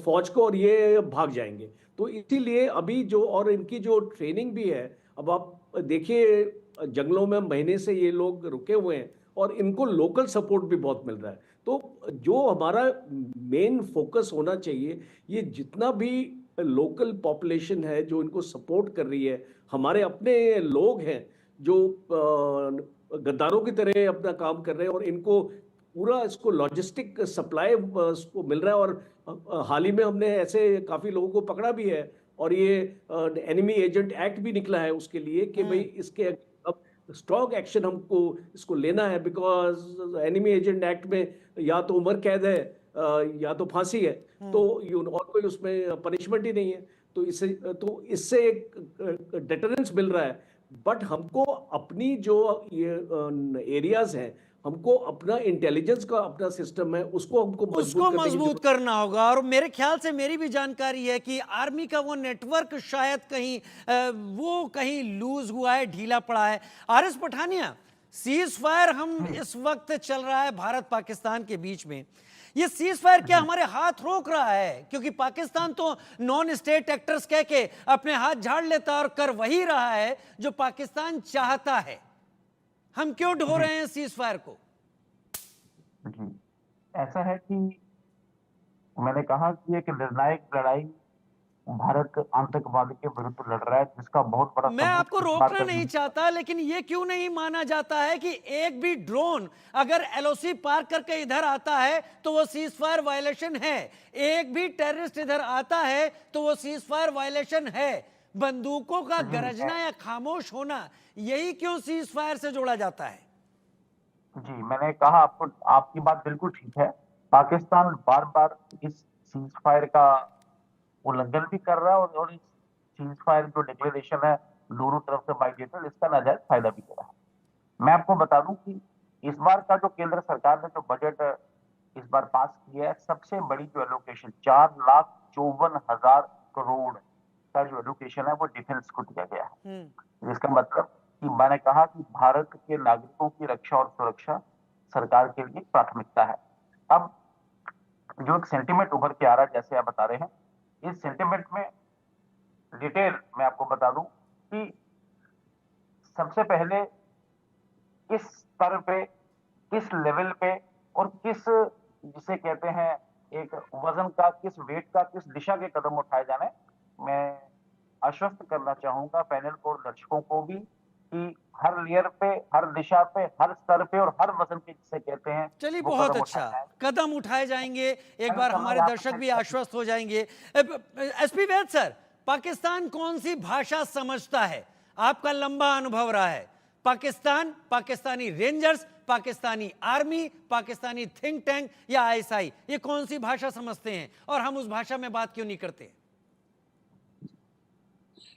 फौज को, और ये भाग जाएंगे। तो इसीलिए अभी जो, और इनकी जो ट्रेनिंग भी है, अब आप देखिए जंगलों में महीने से ये लोग रुके हुए हैं और इनको लोकल सपोर्ट भी बहुत मिल रहा है। तो जो हमारा मेन फोकस होना चाहिए, ये जितना भी लोकल पॉपुलेशन है जो इनको सपोर्ट कर रही है, हमारे अपने लोग हैं जो गद्दारों की तरह अपना काम कर रहे हैं, और इनको पूरा इसको लॉजिस्टिक सप्लाई इसको मिल रहा है। और हाल ही में हमने ऐसे काफी लोगों को पकड़ा भी है, और ये एनिमी एजेंट एक्ट भी निकला है उसके लिए कि भाई इसके अब स्ट्रॉन्ग एक्शन हमको इसको लेना है, बिकॉज एनिमी एजेंट एक्ट में या तो उम्र कैद है या तो फांसी है, तो और कोई उसमें पनिशमेंट ही नहीं है। तो इससे एक डेटरेंस मिल रहा है। बट हमको अपनी जो ये एरियाज हैं, हमको अपना इंटेलिजेंस का अपना सिस्टम है, उसको हमको उसको मजबूत करने की मजबूत जरूरत करना होगा। और मेरे ख्याल से, मेरी भी जानकारी है कि आर्मी का वो नेटवर्क शायद कहीं वो कहीं लूज हुआ है, ढीला पड़ा है। आरएस पठानिया, सीज फायर हम इस वक्त चल रहा है भारत पाकिस्तान के बीच में, ये सीज फायर क्या हमारे हाथ रोक रहा है? क्योंकि पाकिस्तान तो नॉन स्टेट एक्टर्स कह के अपने हाथ झाड़ लेता और कर वही रहा है जो पाकिस्तान चाहता है। हम क्यों ढो रहे हैं सीज फायर को? जी, ऐसा है कि मैंने कहा कि एक निर्णायक लड़ाई भारत आतंकवाद के विरुद्ध लड़ रहा है, जिसका बहुत बड़ा मैं सबूत आपको इस बात रोकना का नहीं चाहता, लेकिन ये क्यों नहीं माना जाता है कि एक भी ड्रोन अगर एलओसी पार करके इधर आता है तो वो सीज फायर वायलेशन है, एक भी टेररिस्ट इधर आता है तो वो सीज फायर वायलेशन है। बंदूकों का गरजना या खामोश होना, यही क्यों सीज फायर से जोड़ा जाता है? जी, मैंने कहा आपको, आपकी बात बिल्कुल ठीक है। पाकिस्तान बार बार इस सीज फायर का उल्लंघन भी कर रहा है, और इस सीज फायर जो डिक्लेरेशन है दोनों तरफ से बाइलेटरल, इसका नाजायज फायदा भी ले रहा है। मैं आपको बता दूं कि इस बार का जो केंद्र सरकार ने जो बजट इस बार पास किया है, सबसे बड़ी जो एलोकेशन 4,54,000 करोड़ का जो एलोकेशन है वो डिफेंस को दिया गया है। जिसका मतलब कि मैंने कहा कि भारत के नागरिकों की रक्षा और सुरक्षा सरकार के लिए प्राथमिकता है। अब जो एक सेंटिमेंट उभर के आ रहा है, जैसे आप बता रहे हैं, इस सेंटिमेंट में डिटेल मैं आपको बता दूं कि सबसे पहले किस स्तर पे, किस लेवल पे, और किस, जिसे कहते हैं एक वजन का, किस वेट का, किस दिशा के कदम उठाए जाने, मैं आश्वस्त करना चाहूंगा पैनल को और दर्शकों को भी कि हर लेयर पे, हर दिशा पे, हर स्तर पे और हर वजन पे, जिसे कहते हैं, चलिए, वो बहुत कदम अच्छा, उठाए जाएं। कदम उठाए जाएंगे। एक मैं बार कहूंगा हमारे यहाँ दर्शक पे भी आश्वस्त हो जाएंगे। एसपी वैद सर, पाकिस्तान कौन सी भाषा समझता है? आपका लंबा अनुभव रहा है। Pakistan, Pakistani rangers, Pakistani army, Pakistani think tank या आईएसआई, ये कौन सी भाषा समझते हैं और हम उस भाषा में बात क्यों नहीं करते?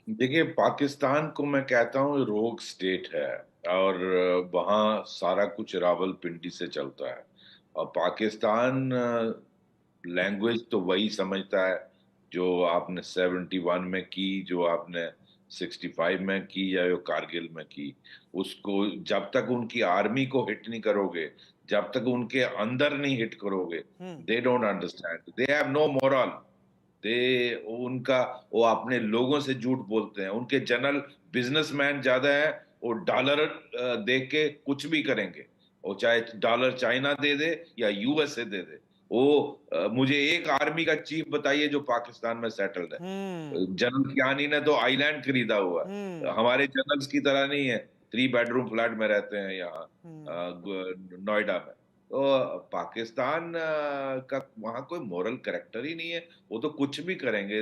देखिए, पाकिस्तान को मैं कहता हूँ रोग स्टेट है, और वहाँ सारा कुछ रावलपिंडी से चलता है। और पाकिस्तान लैंग्वेज तो वही समझता है जो आपने 71 में की, जो आपने 65 में की, या जो कारगिल में की। उसको जब तक उनकी आर्मी को हिट नहीं करोगे, जब तक उनके अंदर नहीं हिट करोगे, they don't understand, they have no moral. उनका, वो अपने लोगों से झूठ बोलते हैं। उनके जनरल बिजनेसमैन ज्यादा है, वो डॉलर देख के कुछ भी करेंगे, वो चाहे डॉलर चाइना दे दे या यूएसए दे दे। वो मुझे एक आर्मी का चीफ बताइए जो पाकिस्तान में सेटल्ड है। जनरल कियानी ने तो आइलैंड खरीदा हुआ है, हमारे जनरल्स की तरह नहीं है 3 बेडरूम फ्लैट में रहते हैं यहाँ नोएडा में। तो पाकिस्तान का वहां कोई मॉरल कैरेक्टर ही नहीं है, वो तो कुछ भी करेंगे।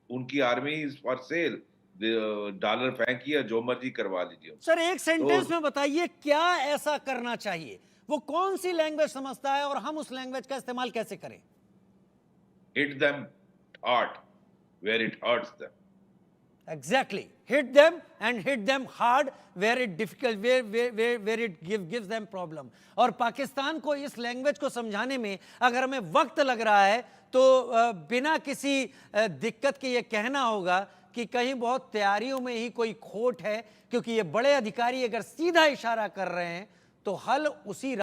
उनकी army is for sale, dollar फेंकिए, जो मर्जी करवा लीजिए। सर एक सेंटेंस तो- में बताइए क्या ऐसा करना चाहिए, वो कौन सी लैंग्वेज समझता है और हम उस लैंग्वेज का इस्तेमाल कैसे करें? Hit them hard where it hurts them. Exactly. Hit them and hit them hard where it difficult, where it gives them problem. और पाकिस्तान को इस लैंग्वेज को समझाने में अगर हमें वक्त लग रहा है तो बिना किसी दिक्कत के ये कहना होगा कि कहीं बहुत तैयारियों में ही कोई खोट है, क्योंकि ये बड़े अधिकारी अगर सीधा इशारा कर रहे हैं तो हल उसी